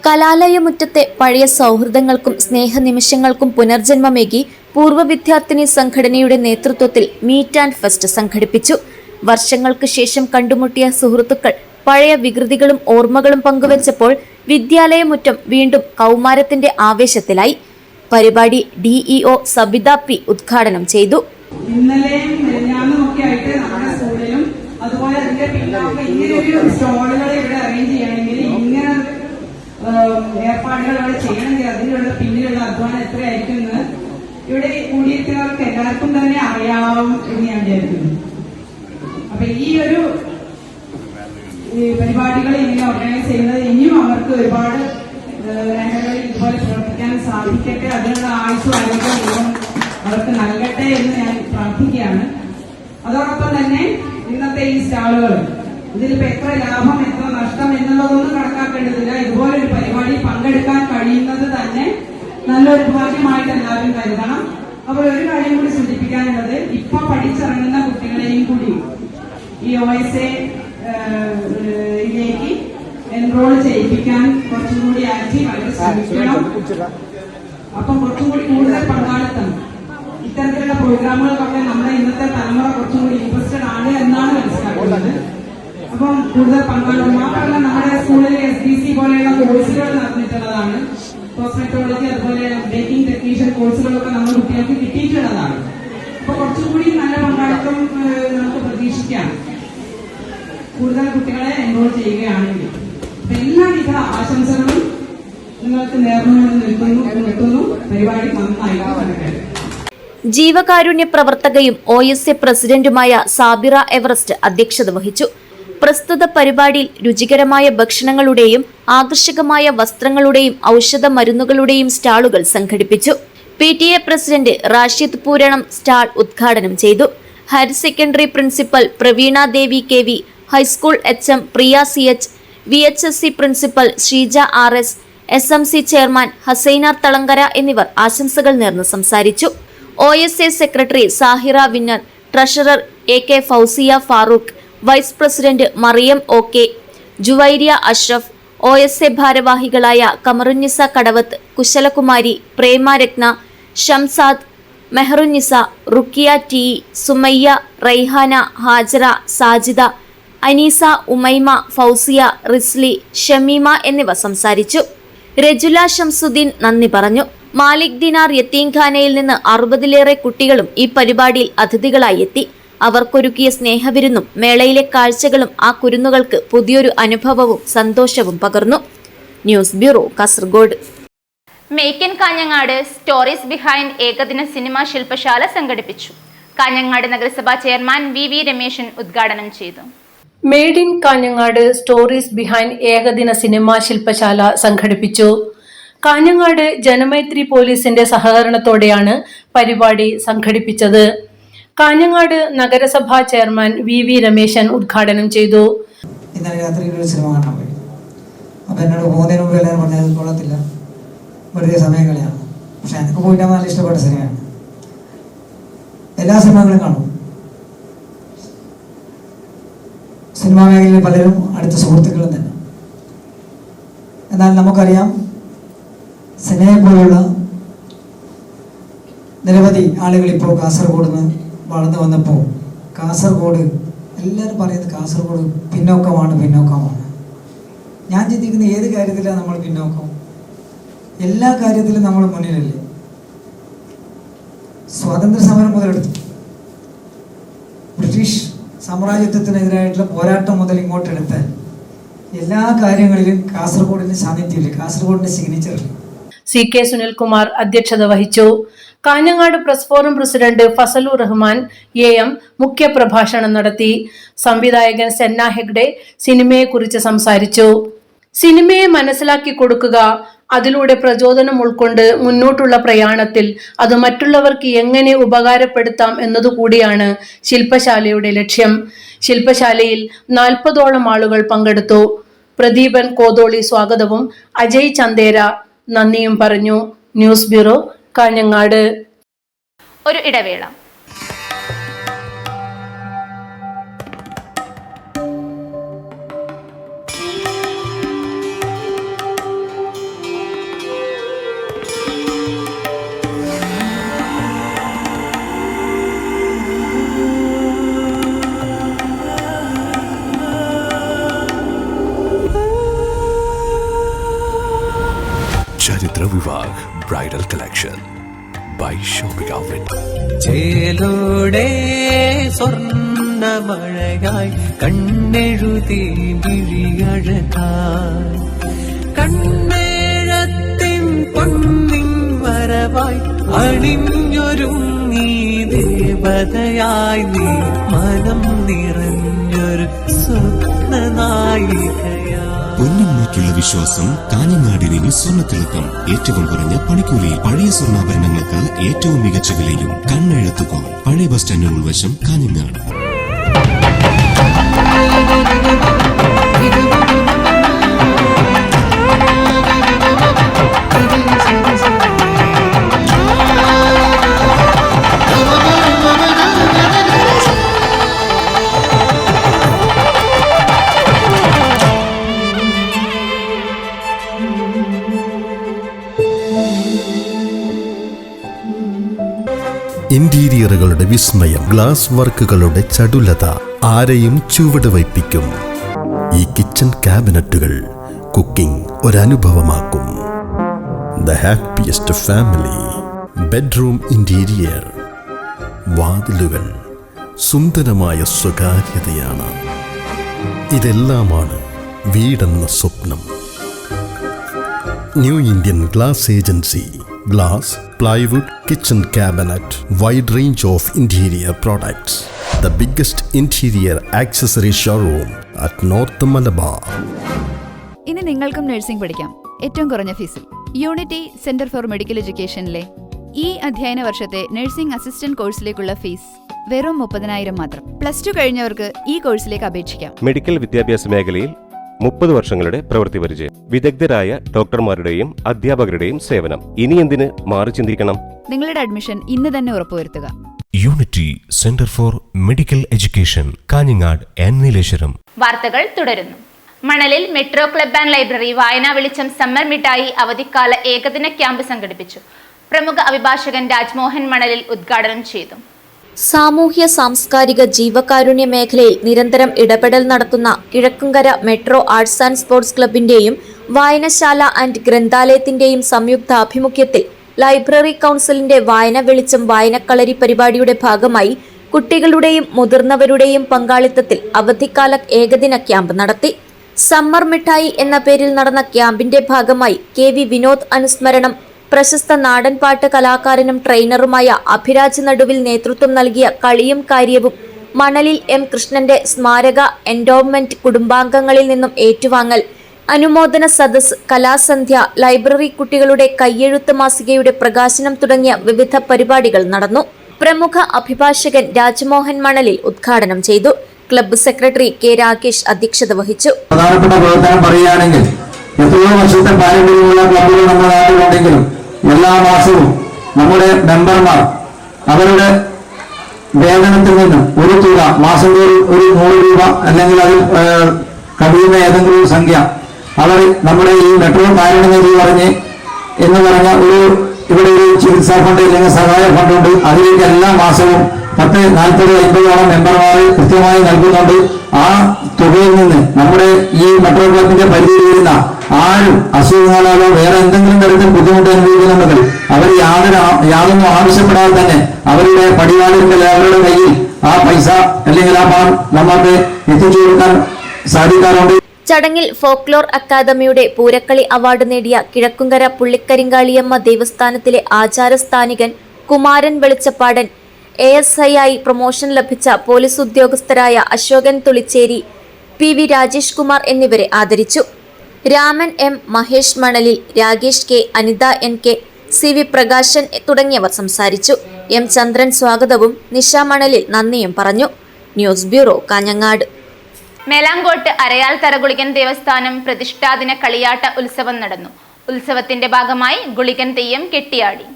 കലാലയമുറ്റത്തെ പഴയ സൗഹൃദങ്ങൾക്കും സ്നേഹനിമിഷങ്ങൾക്കും പുനർജന്മമേകി പൂർവ്വ വിദ്യാർത്ഥിനി സംഘടനയുടെ നേതൃത്വത്തിൽ മീറ്റ് ആൻഡ് ഫെസ്റ്റ് സംഘടിപ്പിച്ചു. വർഷങ്ങൾക്ക് ശേഷം കണ്ടുമുട്ടിയ സുഹൃത്തുക്കൾ പഴയ വികൃതികളും ഓർമ്മകളും പങ്കുവച്ചപ്പോൾ വിദ്യാലയമുറ്റം വീണ്ടും കൗമാരത്തിന്റെ ആവേശത്തിലായി. പരിപാടി DEO സബിത P ഉദ്ഘാടനം ചെയ്തു. ഇന്നലെയും മെലിഞ്ഞാന്നും ഒക്കെ ആയിട്ട് നമ്മുടെ സ്കൂളിലും അതുപോലെ അതിന്റെ പിന്നോക്കം ഇങ്ങനെയൊരു സ്റ്റോളുകൾ ഇവിടെ അറേഞ്ച് ചെയ്യണമെങ്കിൽ ഇങ്ങനെ ഏർപ്പാടുകൾ ഇവിടെ ചെയ്യണമെങ്കിൽ അതിനുള്ള പിന്നിലുള്ള അധ്വാനം എത്രയായിരിക്കും എന്ന് ഇവിടെ കൂടിയിരിക്കുന്നവർക്ക് എല്ലാവർക്കും തന്നെ അറിയാവും എന്ന് ഞാൻ വിചാരിക്കുന്നു. അപ്പൊ ഈ ഒരു പരിപാടികൾ ഇങ്ങനെ ഓർഗനൈസ് ചെയ്യുന്നത് ഇനിയും അവർക്ക് ഒരുപാട് രംഗങ്ങളിൽ ഇതുപോലെ പ്രവർത്തിക്കാൻ സാധിക്കട്ടെ, അതിനുള്ള ആയുസ്സും ആരോഗ്യവും അവർക്ക് നൽകട്ടെ എന്ന് ഞാൻ പ്രാർത്ഥിക്കുകയാണ്. അതോടൊപ്പം തന്നെ ഇന്നത്തെ ഈ സ്റ്റാളുകൾ ഇതിലിപ്പോ എത്ര ലാഭം എത്ര നഷ്ടം എന്നുള്ളതൊന്നും കണക്കാക്കേണ്ടതില്ല. ഇതുപോലൊരു പരിപാടി പങ്കെടുക്കാൻ കഴിയുന്നത് തന്നെ നല്ലൊരു ഭാഗ്യമായിട്ട് എല്ലാവരും കരുതണം. അപ്പോൾ ഒരു കാര്യം കൂടി സൂചിപ്പിക്കാനുള്ളത്, ഇപ്പൊ പഠിച്ചിറങ്ങുന്ന കുട്ടികളെയും കൂടി ഈ OSA യിലേക്ക് എൻറോൾ ചെയ്യിപ്പിക്കാൻ കുറച്ചും കൂടി ആക്റ്റീവായിട്ട് ശ്രമിക്കണം. അപ്പം കുറച്ചും കൂടി കൂടുതൽ പങ്കാളിത്തം ഇത്തരത്തിലുള്ള പ്രോഗ്രാമുകൾക്കൊക്കെ നമ്മുടെ ഇന്നത്തെ തലമുറ കുറച്ചും കൂടി ഇൻട്രസ്റ്റഡ് ആണ് എന്നാണ് മനസ്സിലാക്കുന്നത്. അപ്പം കൂടുതൽ പങ്കാളിത്തം മാത്രമല്ല, നമ്മുടെ സ്കൂളിൽ SBC പോലെയുള്ള കോഴ്സുകൾ നടന്നിട്ടുള്ളതാണ്. കോസ്മെറ്റോളജി അതുപോലെ ബേക്കിംഗ് ടെക്നീഷ്യൻ കോഴ്സുകളൊക്കെ നമ്മുടെ കുട്ടികൾക്ക് കിട്ടിയിട്ടുള്ളതാണ്. അപ്പൊ കുറച്ചും കൂടി നല്ല പങ്കാളിത്തം നമുക്ക് പ്രതീക്ഷിക്കാം കൂടുതൽ കുട്ടികളെ എൻറോൾ ചെയ്യുകയാണെങ്കിൽ. എല്ലാവിധ ആശംസകളും നിങ്ങൾക്ക് നേർന്നുകൊണ്ട് നിർത്തുന്നു. പരിപാടി നന്നായിട്ട് നടക്കട്ടെ. ജീവകാരുണ്യ പ്രവർത്തകയും OSA പ്രസിഡന്റുമായ സാബിറ എവറസ്റ്റ് അധ്യക്ഷത വഹിച്ചു. പ്രസ്തുത പരിപാടിയിൽ രുചികരമായ ഭക്ഷണങ്ങളുടെയും ആകർഷകമായ വസ്ത്രങ്ങളുടെയും ഔഷധ മരുന്നുകളുടെയും സ്റ്റാളുകൾ സംഘടിപ്പിച്ചു. PTA president Rashid Pooranam stall ഉദ്ഘാടനം ചെയ്തു. Higher secondary principal Praveena Devi KV, high school HM Priya CH, VHSC principal Sreeja RS, SMC chairman Hassainar Thalangara എന്നിവർ ആശംസകൾ നേർന്ന് സംസാരിച്ചു. OSA secretary Sahira Winner, treasurer AK Fousiya Farooq, vice president Mariyam OK, Juvairiya Ashraf, OSA ഭാരവാഹികളായ കമറുന്നിസ കടവത്ത്, കുശലകുമാരി, പ്രേമ രത്ന, ഷംസാദ്, മെഹറുന്നിസ, റുക്കിയ TE, സുമയ്യ, റൈഹാന, ഹാജറ, സാജിദ, അനീസ, ഉമൈമ, ഫൗസിയ, റിസ്ലി, ഷമീമ എന്നിവ സംസാരിച്ചു. രജുല ഷംസുദ്ദീൻ നന്ദി പറഞ്ഞു. മാലിക് ദിനാർ യത്തീംഖാനയിൽ നിന്ന് 60-ലേറെ കുട്ടികളും ഈ പരിപാടിയിൽ അതിഥികളായി എത്തി. അവർക്കൊരുക്കിയ സ്നേഹവിരുന്നും മേളയിലെ കാഴ്ചകളും ആ കുരുന്നുകൾക്ക് പുതിയൊരു അനുഭവവും സന്തോഷവും പകർന്നു. News bureau, Kasaragod. Make in Kanhangad stories behind ഏകദിന സിനിമാ ശില്പശാല സംഘടിപ്പിച്ചു. കാഞ്ഞങ്ങാട് നഗരസഭാ ചെയർമാൻ VV രമേശൻ ഉദ്ഘാടനം ചെയ്തു. Made in Kanhangad stories behind ഏകദിന സിനിമാ ശില്പശാല സംഘടിപ്പിച്ചു. കാഞ്ഞങ്ങാട് ജനമൈത്രി പോലീസിന്റെ സഹകരണത്തോടെയാണ് പരിപാടി സംഘടിപ്പിച്ചത്. കാഞ്ഞങ്ങാട് നഗരസഭാ ചെയർമാൻ VV രമേശൻ ഉദ്ഘാടനം ചെയ്തു. ഇന്നലെ രാത്രി ഒരു സിനിമ കാണാൻ പോയി. അപ്പൊ എന്നോട് പോകുന്നതിന് മുമ്പ് എല്ലാവരും പറഞ്ഞത് കൊള്ളത്തില്ല, വെറുതെ സമയം കളയാണ്. പക്ഷെ എനിക്ക് പോയിട്ട് നല്ല ഇഷ്ടപ്പെട്ട സിനിമയാണ്. എല്ലാ സിനിമകളും കാണും. സിനിമാ മേഖലയിൽ പലരും അടുത്ത സുഹൃത്തുക്കളും തന്നെ. എന്നാൽ നമുക്കറിയാം, സിനിമയെ പോലുള്ള നിരവധി ആളുകൾ ഇപ്പോൾ കാസർഗോഡ് നിന്ന് വളർന്നു വന്നപ്പോൾ കാസർഗോഡ് എല്ലാവരും പറയുന്നത് കാസർഗോഡ് പിന്നോക്കമാണ്. ഞാൻ ചിന്തിക്കുന്ന ഏത് കാര്യത്തിലാണ് നമ്മൾ പിന്നോക്കം? എല്ലാ കാര്യത്തിലും നമ്മൾ മുന്നിലല്ലേ. സ്വാതന്ത്ര്യ സമരം മുതലെടുത്ത് ബ്രിട്ടീഷ് സാമ്രാജ്യത്വത്തിനെതിരായിട്ടുള്ള പോരാട്ടം മുതൽ ഇങ്ങോട്ടെടുത്താൽ എല്ലാ കാര്യങ്ങളിലും കാസർഗോഡിൻ്റെ സാന്നിധ്യമില്ല, കാസർഗോഡിൻ്റെ സിഗ്നേച്ചർ. CK സുനിൽകുമാർ അധ്യക്ഷത വഹിച്ചു. Kanhangad press forum president Fazlur Rahman AM മുഖ്യപ്രഭാഷണം നടത്തി. സംവിധായകൻ സെന്ന ഹെഗ്ഡെ സിനിമയെക്കുറിച്ച് സംസാരിച്ചു. സിനിമയെ മനസ്സിലാക്കി കൊടുക്കുക, അതിലൂടെ പ്രചോദനം ഉൾക്കൊണ്ട് മുന്നോട്ടുള്ള പ്രയാണത്തിൽ അത് മറ്റുള്ളവർക്ക് എങ്ങനെ ഉപകാരപ്പെടുത്താം എന്നതുകൂടിയാണ് ശില്പശാലയുടെ ലക്ഷ്യം. ശില്പശാലയിൽ 40ഓളം ആളുകൾ പങ്കെടുത്തു. പ്രദീപൻ കോതോളി സ്വാഗതവും അജയ് ചന്ദേര നന്ദിയും പറഞ്ഞു. News bureau, Kanhangad. ഒരു ഇടവേള. ചരിത്ര Vivah bridal collection by shopping outlet. ചേലോടെ സ്വർണ്ണമഴയായി കണ്ണെഴുതി വിഴിയഴകായി കണ്ണേഴത്തിൻ പൊന്നിൻ വരവായി അണിഞ്ഞൊരുങ്ങി ദേവതയായി നീ മനം നിറഞ്ഞൊരു സ്വപ്നനായികയായി. പൊന്നിന്മേക്കുള്ള വിശ്വാസം കാഞ്ഞങ്ങാടിന് സ്വർണ്ണത്തിളക്കം. ഏറ്റവും കുറഞ്ഞ പണിക്കൂലിയിൽ പഴയ സ്വർണ്ണാഭരണങ്ങൾക്ക് ഏറ്റവും മികച്ച വിലയും. കണ്ണെഴുത്തുകോൺ, പഴയ ബസ് സ്റ്റാൻഡിന് ഉൾവശം, കാഞ്ഞങ്ങാട്. ഇന്റീരിയറുകളുടെ വിസ്മയം, ഗ്ലാസ് വർക്കുകളുടെ ചടുലത ആരെയും ചുവട് വയ്പ്പിക്കും. ഈ കിച്ചൺ ക്യാബിനറ്റുകൾ കുക്കിംഗ് ഒരനുഭവമാക്കും. The happiest family. Bedroom interior, വാതിലുകൾ സുന്ദരമായ സ്വകാര്യതയാണ്. ഇതെല്ലാമാണ് വീടെന്ന സ്വപ്നം. New Indian glass agency. Glass, plywood, kitchen cabinet, wide range of interior products. The biggest interior accessory showroom at North Malabar. ഇനി നിങ്ങൾക്കും നഴ്സിംഗ് പഠിക്കാം ഏറ്റവും കുറഞ്ഞ ഫീസിൽ. യൂണിറ്റി സെന്റർ ഫോർ മെഡിക്കൽ എഡ്യൂക്കേഷനിലെ ഈ അധ്യയന വർഷത്തെ നഴ്സിംഗ് അസിസ്റ്റന്റ് കോഴ്സിലേക്കുള്ള ഫീസ് വെറും 30,000 മാത്രം. +2 കഴിഞ്ഞവർക്ക് ഈ കോഴ്സിലേക്ക് അപേക്ഷിക്കാം. മെഡിക്കൽ വിദ്യാഭ്യാസ മേഖലയിൽ 30 വർഷങ്ങളുടെ പ്രവൃത്തി പരിചയം, വിദഗ്ധരായ ഡോക്ടർമാരുടെയും അധ്യാപകരുടെയും സേവനം. ഇനി എന്തിന് മാറി ചിന്തിക്കണം? നിങ്ങളുടെ അഡ്മിഷൻ ഇന്ന് തന്നെ ഉറപ്പുവരുത്തുക. Unity centre for medical education, Kanhangad and Nileshwaram. വാർത്തകൾ തുടരുന്നു. മണലിൽ മെട്രോ ക്ലബ് ആൻഡ് ലൈബ്രറി വായനാ വെളിച്ചം സമ്മർ മിഠായി അവധിക്കാല ഏകദിന ക്യാമ്പ് സംഘടിപ്പിച്ചു. പ്രമുഖ അഭിഭാഷകൻ രാജ്മോഹൻ മണലിൽ ഉദ്ഘാടനം ചെയ്തു. സാമൂഹ്യ സാംസ്കാരിക ജീവകാരുണ്യ മേഖലയിൽ നിരന്തരം ഇടപെടൽ നടത്തുന്ന Kizhakkumkara metro arts and sports ക്ലബിന്റെയും വായനശാല ആൻഡ് ഗ്രന്ഥാലയത്തിന്റെയും സംയുക്താഭിമുഖ്യത്തിൽ ലൈബ്രറി കൗൺസിലിന്റെ വായന വെളിച്ചം വായനക്കളരി പരിപാടിയുടെ ഭാഗമായി കുട്ടികളുടെയും മുതിർന്നവരുടെയും പങ്കാളിത്തത്തിൽ അവധിക്കാല ഏകദിന ക്യാമ്പ് നടത്തി. സമ്മർ മിഠായി എന്ന പേരിൽ നടന്ന ക്യാമ്പിന്റെ ഭാഗമായി KV വിനോദ് അനുസ്മരണം പ്രശസ്ത നാടൻപാട്ട് കലാകാരനും ട്രെയിനറുമായ അഭിരാജ് നടുവിൽ നേതൃത്വം നൽകിയ കളിയും കാര്യവും, മണലിൽ M കൃഷ്ണന്റെ സ്മാരക എൻഡോവ്മെന്റ് കുടുംബാംഗങ്ങളിൽ നിന്നും ഏറ്റുവാങ്ങൽ, അനുമോദന സദസ്, കലാസന്ധ്യ, ലൈബ്രറി കുട്ടികളുടെ കയ്യെഴുത്ത് മാസികയുടെ പ്രകാശനം തുടങ്ങിയ വിവിധ പരിപാടികൾ നടന്നു. പ്രമുഖ അഭിഭാഷകൻ രാജ്മോഹൻ മണലിൽ ഉദ്ഘാടനം ചെയ്തു. ക്ലബ്ബ് സെക്രട്ടറി K രാകേഷ് അധ്യക്ഷത വഹിച്ചു. പ്രധാനപ്പെട്ട പ്രവർത്തനം പറയുകയാണെങ്കിൽ എത്രയോ വർഷത്തെ പാരമ്പര്യമുള്ള ക്ലബ്ബുകൾ നമ്മുടെ നാട്ടിലുണ്ടെങ്കിലും എല്ലാ മാസവും നമ്മുടെ മെമ്പർമാർ അവരുടെ വേതനത്തിൽ നിന്ന് ഒരു തുക മാസം തോറും ഒരു 100 രൂപ അല്ലെങ്കിൽ അതിൽ കവിയുന്ന ഏതെങ്കിലും ഒരു സംഖ്യ അവർ നമ്മുടെ ഈ മെട്രോ കാരുണ്യനിധി എന്ന് പറഞ്ഞ ഇവിടെ ഒരു ചികിത്സാ ഫണ്ട് അല്ലെങ്കിൽ സഹായ ഫണ്ടുണ്ട്. അതിലേക്ക് എല്ലാ മാസവും 10, 40, 50ഓളം മെമ്പർമാർ കൃത്യമായി നൽകുന്നുണ്ട്. ആ തുകയിൽ നിന്ന് നമ്മുടെ ഈ മെട്രോ ക്ലബിന്റെ പരിധിയിൽ വരുന്ന ആരും അസുഖങ്ങളാലോ വേറെ എന്തെങ്കിലും തരത്തിൽ ബുദ്ധിമുട്ട് അനുഭവിക്കുന്നുണ്ടെങ്കിൽ അവർ യാതൊന്നും ആവശ്യപ്പെടാതെ തന്നെ അവരുടെ പടിവാളിന്റെ അവരുടെ കയ്യിൽ ആ പൈസ അല്ലെങ്കിൽ ആ പണം നമുക്ക് എത്തിച്ചു കൊടുക്കാൻ സാധിക്കാറുണ്ട്. ചടങ്ങിൽ ഫോക്ലോർ അക്കാദമിയുടെ പൂരക്കളി അവാർഡ് നേടിയ കിഴക്കുംകര പുള്ളിക്കരിങ്കാളിയമ്മ ദേവസ്ഥാനത്തിലെ ആചാരസ്ഥാനികൻ കുമാരൻ വെളിച്ചപ്പാടൻ, ASI ആയി പ്രൊമോഷൻ ലഭിച്ച പോലീസ് ഉദ്യോഗസ്ഥരായ അശോകൻ തുളിച്ചേരി, PV രാജേഷ് കുമാർ എന്നിവരെ ആദരിച്ചു. രാമൻ M, മഹേഷ് മണലിൽ, Rakesh K, Anitha NK, CV Prakashan തുടങ്ങിയവർ സംസാരിച്ചു. M ചന്ദ്രൻ സ്വാഗതവും നിഷ മണലിൽ നന്ദിയും പറഞ്ഞു. News bureau, Kanhangad. മേലാങ്കോട്ട് അരയാൽ തറഗുളികൻ ദേവസ്ഥാനം പ്രതിഷ്ഠാദിന കളിയാട്ട ഉത്സവം നടന്നു. ഉത്സവത്തിന്റെ ഭാഗമായി ഗുളികൻ തെയ്യം കെട്ടിയാടി.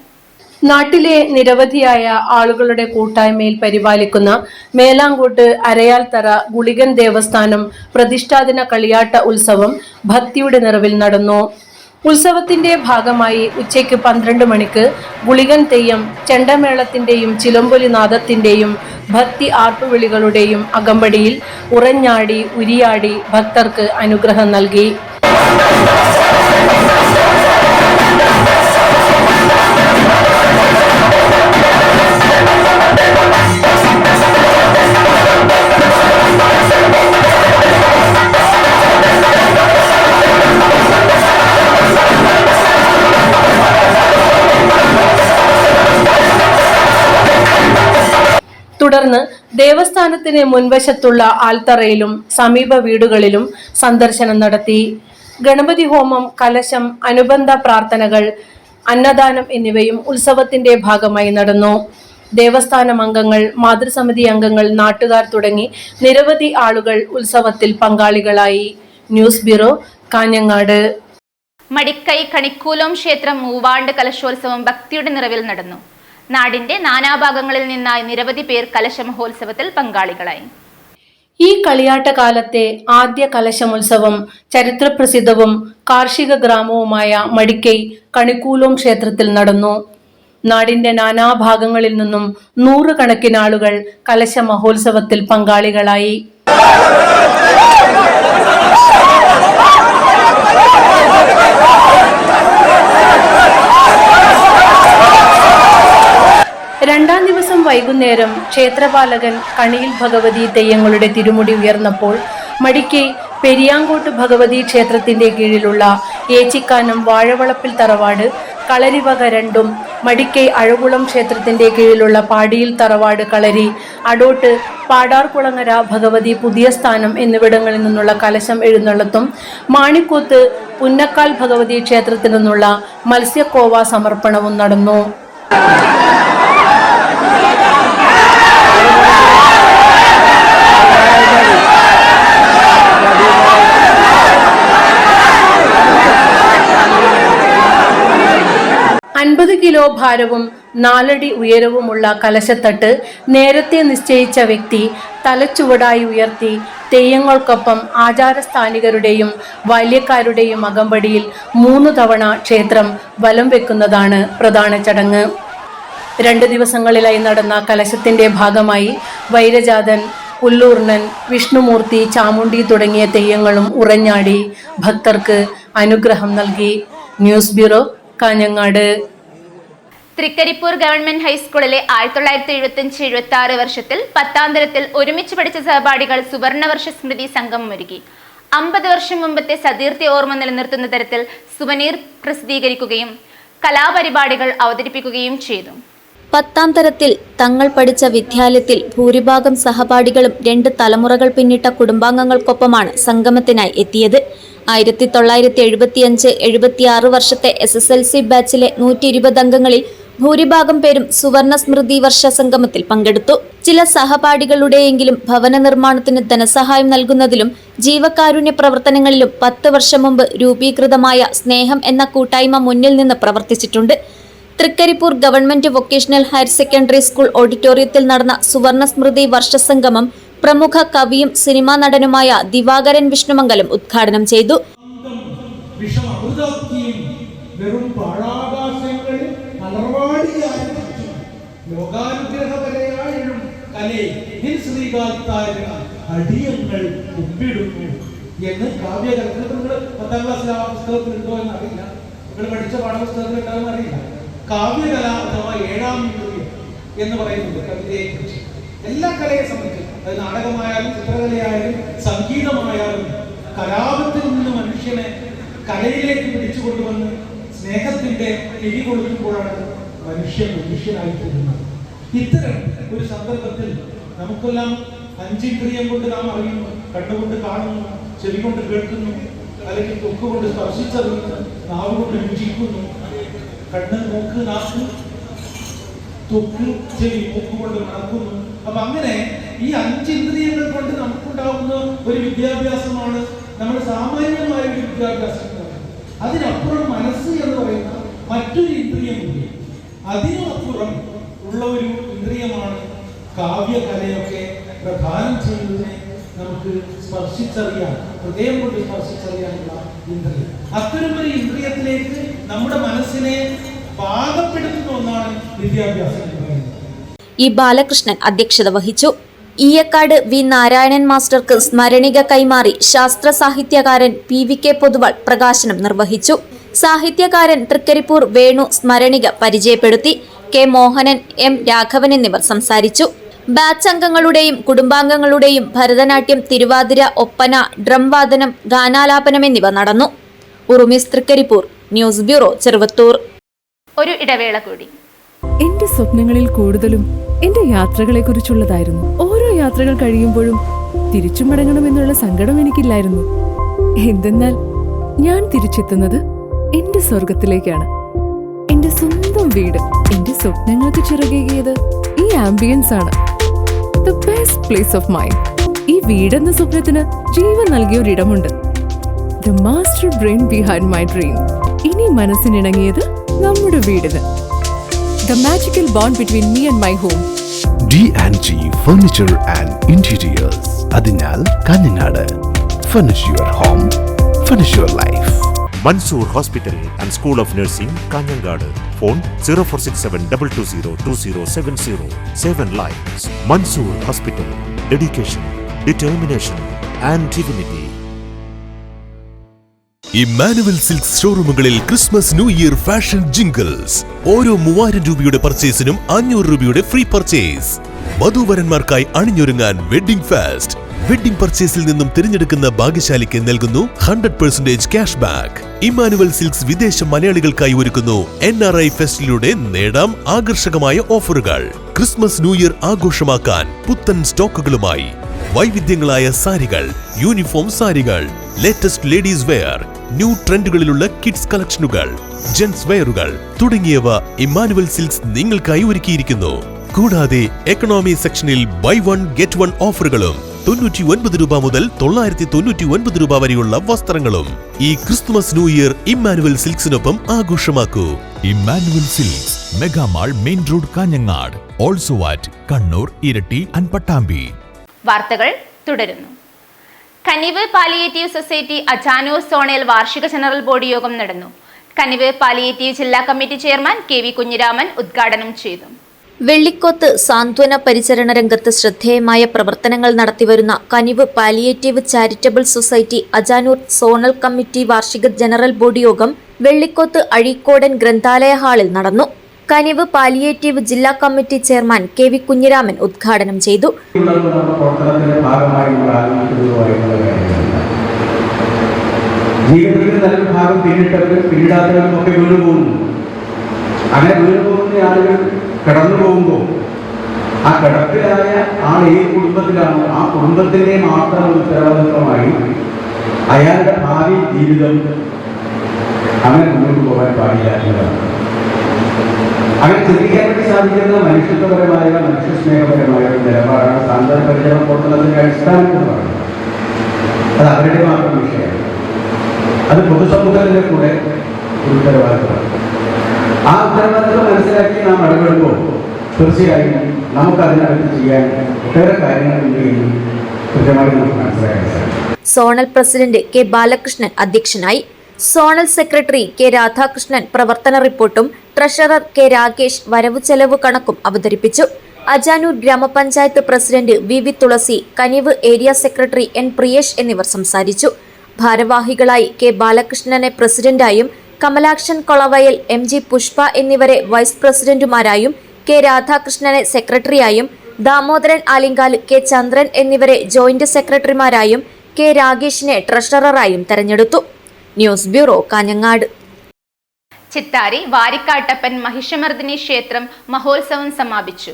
നാട്ടിലെ നിരവധിയായ ആളുകളുടെ കൂട്ടായ്മയിൽ പരിപാലിക്കുന്ന മേലാങ്കോട്ട് അരയാൽത്തറ ഗുളികൻ ദേവസ്ഥാനം പ്രതിഷ്ഠാദിന കളിയാട്ട ഉത്സവം ഭക്തിയുടെ നിറവിൽ നടന്നു. ഉത്സവത്തിന്റെ ഭാഗമായി ഉച്ചയ്ക്ക് 12 മണിക്ക് ഗുളികൻ തെയ്യം ചെണ്ടമേളത്തിന്റെയും ചിലമ്പൊലി നാദത്തിന്റെയും ഭക്തി ആർപ്പുവിളികളുടെയും അകമ്പടിയിൽ ഉറഞ്ഞാടി ഉരിയാടി ഭക്തർക്ക് അനുഗ്രഹം നൽകി. തുടർന്ന് ദേവസ്ഥാനത്തിന് മുൻവശത്തുള്ള ആൽത്തറയിലും സമീപ വീടുകളിലും സന്ദർശനം നടത്തി. ഗണപതി ഹോമം, കലശം, അനുബന്ധ പ്രാർത്ഥനകൾ, അന്നദാനം എന്നിവയും ഉത്സവത്തിന്റെ ഭാഗമായി നടന്നു. ദേവസ്ഥാനം അംഗങ്ങൾ, മാതൃസമിതി അംഗങ്ങൾ, നാട്ടുകാർ തുടങ്ങി നിരവധി ആളുകൾ ഉത്സവത്തിൽ പങ്കാളികളായി. News bureau, Kanhangad. മടിക്കൈ കണിക്കൂലോം ക്ഷേത്രം മൂവാണ്ട് കലശോത്സവം ഭക്തിയുടെ നിറവിൽ നടന്നു. നാടിന്റെ നാനാഭാഗങ്ങളിൽ നിന്നായി നിരവധി പേർ കലശ മഹോത്സവത്തിൽ പങ്കാളികളായി. ഈ കളിയാട്ട കാലത്തെ ആദ്യ കലശമോത്സവം ചരിത്രപ്രസിദ്ധവും കാർഷിക ഗ്രാമവുമായ മടിക്കൈ കണിക്കൂലോം ക്ഷേത്രത്തിൽ നടന്നു. നാടിന്റെ നാനാഭാഗങ്ങളിൽ നിന്നും 100 കണക്കിന് ആളുകൾ കലശ മഹോത്സവത്തിൽ പങ്കാളികളായി. രണ്ടാം ദിവസം വൈകുന്നേരം ക്ഷേത്രപാലകൻ കണിയിൽ ഭഗവതി തെയ്യങ്ങളുടെ തിരുമുടി ഉയർന്നപ്പോൾ മടിക്കൈ പെരിയാങ്കോട്ട് ഭഗവതി ക്ഷേത്രത്തിന്റെ കീഴിലുള്ള ഏച്ചിക്കാനം വാഴവളപ്പിൽ തറവാട്, കളരിവക 2, മടിക്കൈ അഴകുളം ക്ഷേത്രത്തിന്റെ കീഴിലുള്ള പാടിയിൽ തറവാട് കളരി, അടോട്ട് പാടാർകുളങ്ങര ഭഗവതി പുതിയ സ്ഥാനം എന്നിവിടങ്ങളിൽ നിന്നുള്ള കലശം എഴുന്നള്ളത്തും മാണിക്കോത്ത് പുന്നക്കാൽ ഭഗവതി ക്ഷേത്രത്തിൽ നിന്നുള്ള മത്സ്യക്കോവ സമർപ്പണവും നടന്നു. കിലോ ഭാരവും 4 അടി ഉയരവുമുള്ള കലശത്തട്ട് നേരത്തെ നിശ്ചയിച്ച വ്യക്തി തലച്ചുവടായി ഉയർത്തി തെയ്യങ്ങൾക്കൊപ്പം ആചാരസ്ഥാനികരുടെയും ബാല്യക്കാരുടെയും അകമ്പടിയിൽ 3 തവണ ക്ഷേത്രം വലം വെക്കുന്നതാണ് പ്രധാന ചടങ്ങ്. 2 ദിവസങ്ങളിലായി നടന്ന കലശത്തിന്റെ ഭാഗമായി വൈരജാതൻ, പുല്ലൂർണൻ, വിഷ്ണുമൂർത്തി, ചാമുണ്ടി തുടങ്ങിയ തെയ്യങ്ങളും ഉറഞ്ഞാടി ഭക്തർക്ക് അനുഗ്രഹം നൽകി. News bureau, Kanhangad. Trikaripur government ഹൈസ്കൂളിലെ 1975-76 വർഷത്തിൽ 10ാം തരത്തിൽ ഒരുമിച്ച് പഠിച്ച സഹപാഠികൾ സുവർണവർഷ സ്മൃതി സംഗമം ഒരുക്കി. 50 വർഷം മുമ്പത്തെ സതീർത്ഥ്യ ഓർമ്മ നിലനിർത്തുന്ന തരത്തിൽ സുവനീർ പ്രസിദ്ധീകരിക്കുകയും കലാപരിപാടികൾ അവതരിപ്പിക്കുകയും ചെയ്തു. 10ാം തരത്തിൽ തങ്ങൾ പഠിച്ച വിദ്യാലയത്തിൽ ഭൂരിഭാഗം സഹപാഠികളും 2 തലമുറകൾ പിന്നിട്ട കുടുംബാംഗങ്ങൾക്കൊപ്പമാണ് സംഗമത്തിനായി എത്തിയത്. 1975-76 വർഷത്തെ SSLC ബാച്ചിലെ 120 അംഗങ്ങളിൽ ഭൂരിഭാഗം പേരും സുവർണ സ്മൃതി വർഷ സംഗമത്തിൽ പങ്കെടുത്തു. ചില സഹപാഠികളുടെയെങ്കിലും ഭവന നിർമ്മാണത്തിന് ധനസഹായം നൽകുന്നതിലും ജീവകാരുണ്യ പ്രവർത്തനങ്ങളിലും 10 വർഷം മുമ്പ് രൂപീകൃതമായ സ്നേഹം എന്ന കൂട്ടായ്മ മുന്നിൽ നിന്ന് പ്രവർത്തിച്ചിട്ടുണ്ട്. Trikaripur government vocational higher secondary school ഓഡിറ്റോറിയത്തിൽ നടന്ന സുവർണ സ്മൃതി വർഷസംഗമം പ്രമുഖ കവിയും സിനിമാ നടനുമായ ദിവാകരൻ വിഷ്ണുമംഗലം ഉദ്ഘാടനം ചെയ്തു. എന്ന് കാവ്യകലത്തിൽ നിങ്ങൾ 10ാം ക്ലാസ്സിൽ ആ പുസ്തകത്തിലുണ്ടോ എന്ന് അറിയില്ല, നിങ്ങൾ പഠിച്ച പാഠപുസ്തകത്തിൽ ഉണ്ടാകുമെന്ന് അറിയില്ല. കാവ്യകല അഥവാ 7ാം യുഗം എന്ന് പറയുന്നത് കവിതയെ കുറിച്ച് എല്ലാ കലയെ സംബന്ധിച്ച്, അത് നാടകമായാലും ചിത്രകലയായാലും സംഗീതമായാലും കലാപത്തിൽ നിന്ന് മനുഷ്യനെ കലയിലേക്ക് പിടിച്ചുകൊണ്ടുവന്ന് സ്നേഹത്തിന്റെ തിരി കൊടുക്കുമ്പോഴാണ് മനുഷ്യനായി തീരുന്നത്. ഇത്തരം ഒരു സന്ദർഭത്തിൽ നമുക്കെല്ലാം അഞ്ചിന്ദ്രിയം കൊണ്ട് നാം അറിയുന്നു, കണ്ണുകൊണ്ട് കാണുന്നു, ചെവി കൊണ്ട് കേൾക്കുന്നു, അല്ലെങ്കിൽ തൊക്കുകൊണ്ട് സ്പർശിച്ചറിയുന്നു, നാവ് കൊണ്ട് രുചിക്കുന്നു, കണ്ണ്, മൂക്ക്, നാക്ക്, തൊക്ക്, ചെവി, മൂക്ക് കൊണ്ട് മണക്കുന്നു. അപ്പൊ അങ്ങനെ ഈ അഞ്ചിന്ദ്രിയങ്ങൾ കൊണ്ട് നമുക്കുണ്ടാകുന്ന ഒരു വിദ്യാഭ്യാസമാണ് നമ്മുടെ സാമാന്യമായ ഒരു വിദ്യാഭ്യാസം. അതിനപ്പുറം മനസ്സ് എന്ന് പറയുന്ന മറ്റൊരു ഇന്ദ്രിയമുണ്ട്. അതിനപ്പുറം ഉള്ള ഒരു ഇന്ദ്രിയമാണ് കാവ്യകലയൊക്കെ പ്രധാനം ചെയ്യുന്നതിനെ നമുക്ക് സ്പർശിച്ചറിയാൻ, ഹൃദയം കൊണ്ട് സ്പർശിച്ചറിയാനുള്ള ഇന്ദ്രിയം. അത്തരം ഒരു ഇന്ദ്രിയത്തിലേക്ക് നമ്മുടെ മനസ്സിനെ പാകപ്പെടുത്തുന്ന ഒന്നാണ് വിദ്യാഭ്യാസം എന്ന് പറയുന്നത്. ഇ ബാലകൃഷ്ണൻ അധ്യക്ഷത വഹിച്ചു. ഈയക്കാട് വി നാരായണൻ മാസ്റ്റർക്ക് സ്മരണിക കൈമാറി ശാസ്ത്ര സാഹിത്യകാരൻ PVK പൊതുവാൾ പ്രകാശനം നിർവഹിച്ചു. സാഹിത്യകാരൻ തൃക്കരിപ്പൂർ വേണു സ്മരണിക പരിചയപ്പെടുത്തി. കെ മോഹനൻ, M രാഘവൻ എന്നിവർ സംസാരിച്ചു. ബാച്ച് അംഗങ്ങളുടെയും കുടുംബാംഗങ്ങളുടെയും ഭരതനാട്യം, തിരുവാതിര, ഒപ്പന, ഡ്രം വാദനം, ഗാനാലാപനം എന്നിവ നടന്നു. ഉറുമീസ് തൃക്കരിപ്പൂർ, ന്യൂസ് ബ്യൂറോ, ചെറുവത്തൂർ. ഒരു ഇടവേള കൂടി. എന്റെ സ്വപ്നങ്ങളിൽ കൂടുതലും എന്റെ യാത്രകളെ കുറിച്ചുള്ളതായിരുന്നു. ഓരോ യാത്രകൾ കഴിയുമ്പോഴും തിരിച്ചു മടങ്ങണമെന്നുള്ള സങ്കടം എനിക്കില്ലായിരുന്നു. എന്തെന്നാൽ ഞാൻ തിരിച്ചെത്തുന്നത് എന്റെ സ്വർഗത്തിലേക്കാണ്. എന്റെ സ്വന്തം വീട് എന്റെ സ്വപ്നങ്ങൾക്ക് ചിറകേകിയത് ഈ ആംബിയൻസ് ആണ്. The best place of mind. ഈ വീടെന്ന സ്വപ്നത്തിന് ജീവൻ നൽകിയ ഒരിടമുണ്ട്. The master brain behind my dream. ഇനി മനസ്സിനിണങ്ങിയത് നമ്മുടെ വീടിന്. The magical bond between me and my home. D&G Furniture and Interiors. അതിനാൽ Kanhangad. Furnish your home, furnish your life. Mansoor Hospital and School of Nursing, Kanyangad. Phone 0467220270. 7 lives. Mansoor Hospital. Dedication, determination and dignity. Immanuel Silks ഷോറൂമുകളിൽ Christmas new year fashion jingles. ഓരോ 3000 രൂപയുടെ പർച്ചേസിനും 500 രൂപയുടെ free purchase. വധൂവരന്മാർക്കായി അണിഞ്ഞൊരുങ്ങാൻ wedding fest. Wedding പർച്ചേസിൽ നിന്നും തിരഞ്ഞെടുക്കുന്ന ഭാഗ്യശാലിക്ക് നൽകുന്നു 100% ക്യാഷ് ബാക്ക്. ഇമ്മാനുവൽ സിൽക്സ് വിദേശ മലയാളികൾക്കായി ഒരുക്കുന്നു NRI ഫെസ്റ്റിലൂടെ നേടാം ആകർഷകമായ ഓഫറുകൾ. ക്രിസ്മസ് ന്യൂ ഇയർ ആഘോഷമാക്കാൻ പുത്തൻ സ്റ്റോക്കുകളുമായി വൈവിധ്യങ്ങളായ സാരികൾ, യൂണിഫോം സാരികൾ, ലേറ്റസ്റ്റ് ലേഡീസ് വെയർ, ന്യൂ ട്രെൻഡുകളിലുള്ള കിഡ്സ് കളക്ഷനുകൾ, ജെന്റ്സ് വെയറുകൾ തുടങ്ങിയവ ഇമ്മാനുവൽ സിൽക്സ് നിങ്ങൾക്കായി ഒരുക്കിയിരിക്കുന്നു. കൂടാതെ എക്കണോമി സെക്ഷനിൽ ബൈ 1 ഗെറ്റ് 1 ഓഫറുകളും 99 രൂപ മുതൽ 999 രൂപ വരെയുള്ള വസ്ത്രങ്ങളും. ഈ ക്രിസ്തുമസ് ന്യൂ ഇയർ ഇമ്മാനുവൽ സിൽക്സിനൊപ്പം ആഘോഷമാക്കൂ. Immanuel Silks, mega mall, main road, Kanhangad. Also at Kannur, Iritty and Pattambi. വാർത്തകൾ തുടരുന്നു. Kanivu palliative society Ajanur zonal വാർഷിക ജനറൽ ബോഡി യോഗം നടന്നു. കനിവ് പാലിയേറ്റീവ് ജില്ലാ കമ്മിറ്റി ചെയർമാൻ KV കുഞ്ഞിരാമൻ ഉദ്ഘാടനം ചെയ്തു. വെള്ളിക്കോത്ത് സാന്ത്വന പരിചരണ രംഗത്ത് ശ്രദ്ധേയമായ പ്രവർത്തനങ്ങൾ നടത്തിവരുന്ന Kanivu palliative charitable society Ajanur zonal committee വാർഷിക ജനറൽ ബോഡി യോഗം വെള്ളിക്കോത്ത് അഴീക്കോടൻ ഗ്രന്ഥാലയ ഹാളിൽ നടന്നു. കനിവ് പാലിയേറ്റീവ് ജില്ലാ കമ്മിറ്റി ചെയർമാൻ KV കുഞ്ഞിരാമൻ ഉദ്ഘാടനം ചെയ്തു. ജീവിതത്തിൽ നല്ലൊരു ഭാഗം പിന്നിടാത്തവരും ഒക്കെ വീണു പോകുന്നു. അങ്ങനെ വീണു പോകുന്ന ആളുകൾ കടന്നു പോകുമ്പോൾ ആ കിടപ്പിലായ ആൾ ഏത് കുടുംബത്തിലാണോ ആ കുടുംബത്തിന്റെ മാത്രം ഉത്തരവാദിത്വമായി അയാളുടെ ഭാവി ജീവിതം അങ്ങനെ മുന്നോട്ട് പോകാൻ പാടില്ല എന്നതാണ്. അങ്ങനെ ചിന്തിക്കാൻ വേണ്ടി സാധിക്കുന്ന മനുഷ്യത്വപരമായ മനുഷ്യസ്നേഹപരമായ ഒരു നിലപാടാണ് സാന്ത്വന പരിചരണ പ്രവർത്തനത്തിന്റെ അടിസ്ഥാനം എന്ന് പറയുന്നത്. അത് അവരുടെ മാത്രം വിഷയമാണ്. അത് പൊതുസമൂഹത്തിന്റെ കൂടെ ഒരു ഉത്തരവാദിത്വമാണ്. ആ ഉത്തരവാദിത്വം മനസ്സിലാക്കി നാം ഇടപെടുമ്പോൾ തീർച്ചയായും നമുക്കതിനകത്ത് ചെയ്യാൻ ഒട്ടേറെ കാര്യങ്ങളുണ്ട് എന്ന് കൃത്യമായി നമുക്ക് മനസ്സിലാക്കാൻ സാധിക്കും. സോണൽ പ്രസിഡന്റ് K ബാലകൃഷ്ണൻ അധ്യക്ഷനായി. സോണൽ സെക്രട്ടറി K രാധാകൃഷ്ണൻ പ്രവർത്തന റിപ്പോർട്ടും ട്രഷറർ K രാകേഷ് വരവ് ചെലവ് കണക്കും അവതരിപ്പിച്ചു. അജാനൂർ ഗ്രാമപഞ്ചായത്ത് പ്രസിഡന്റ് VV തുളസി, കനിവ് ഏരിയ സെക്രട്ടറി N പ്രിയേഷ് എന്നിവർ സംസാരിച്ചു. ഭാരവാഹികളായി K ബാലകൃഷ്ണനെ പ്രസിഡന്റായും കമലാക്ഷൻ കൊളവയൽ, MG പുഷ്പ എന്നിവരെ വൈസ് പ്രസിഡന്റുമാരായും K രാധാകൃഷ്ണനെ സെക്രട്ടറിയായും ദാമോദരൻ ആലിങ്കാൽ, K ചന്ദ്രൻ എന്നിവരെ ജോയിന്റ് സെക്രട്ടറിമാരായും K കെ രാഗേഷിനെ ട്രഷററായും തെരഞ്ഞെടുത്തു. News bureau, Kanhangad. ചിത്താരി വാരിക്കാട്ടപ്പൻ മഹിഷമർദിനി ക്ഷേത്രം മഹോത്സവം സമാപിച്ചു.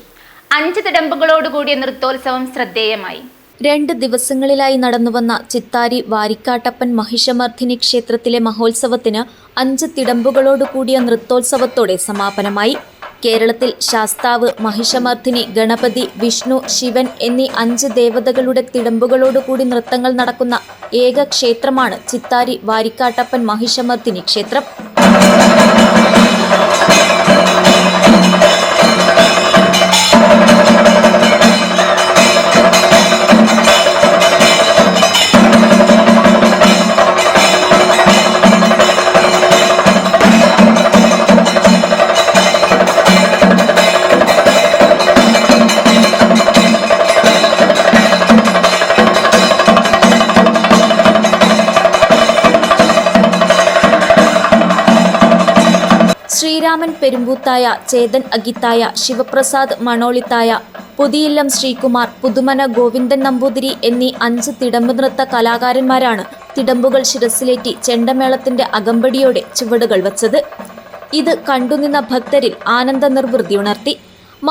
5 തിടമ്പുകളോടുകൂടിയ നൃത്തോത്സവം ശ്രദ്ധേയമായി. 2 ദിവസങ്ങളിലായി നടന്നുവന്ന ചിത്താരി വാരിക്കാട്ടപ്പൻ മഹിഷമർദിനി ക്ഷേത്രത്തിലെ മഹോത്സവത്തിന് 5 തിടമ്പുകളോടുകൂടിയ നൃത്തോത്സവത്തോടെ സമാപനമായി. കേരളത്തിൽ ശാസ്താവ്, മഹിഷമർദിനി, ഗണപതി, വിഷ്ണു, ശിവൻ എന്നീ 5 ദേവതകളുടെ തിടമ്പുകളോടുകൂടി നൃത്തങ്ങൾ നടക്കുന്ന ഏക ക്ഷേത്രമാണ് ചിത്താരി വാരിക്കാട്ടപ്പൻ മഹിഷമർദിനി ക്ഷേത്രം. ശ്രീരാമൻ പെരുമ്പൂത്തായ, ചേതൻ അഗിത്തായ, ശിവപ്രസാദ് മണോളിത്തായ, പുതിയില്ലം ശ്രീകുമാർ, പുതുമന ഗോവിന്ദൻ നമ്പൂതിരി എന്നീ 5 തിടമ്പ് നൃത്ത കലാകാരന്മാരാണ് തിടമ്പുകൾ ശിരസിലേറ്റി ചെണ്ടമേളത്തിന്റെ അകമ്പടിയോടെ ചുവടുകൾ വച്ചത്. ഇത് കണ്ടുനിന്ന ഭക്തരിൽ ആനന്ദ നിർവൃതി ഉണർത്തി.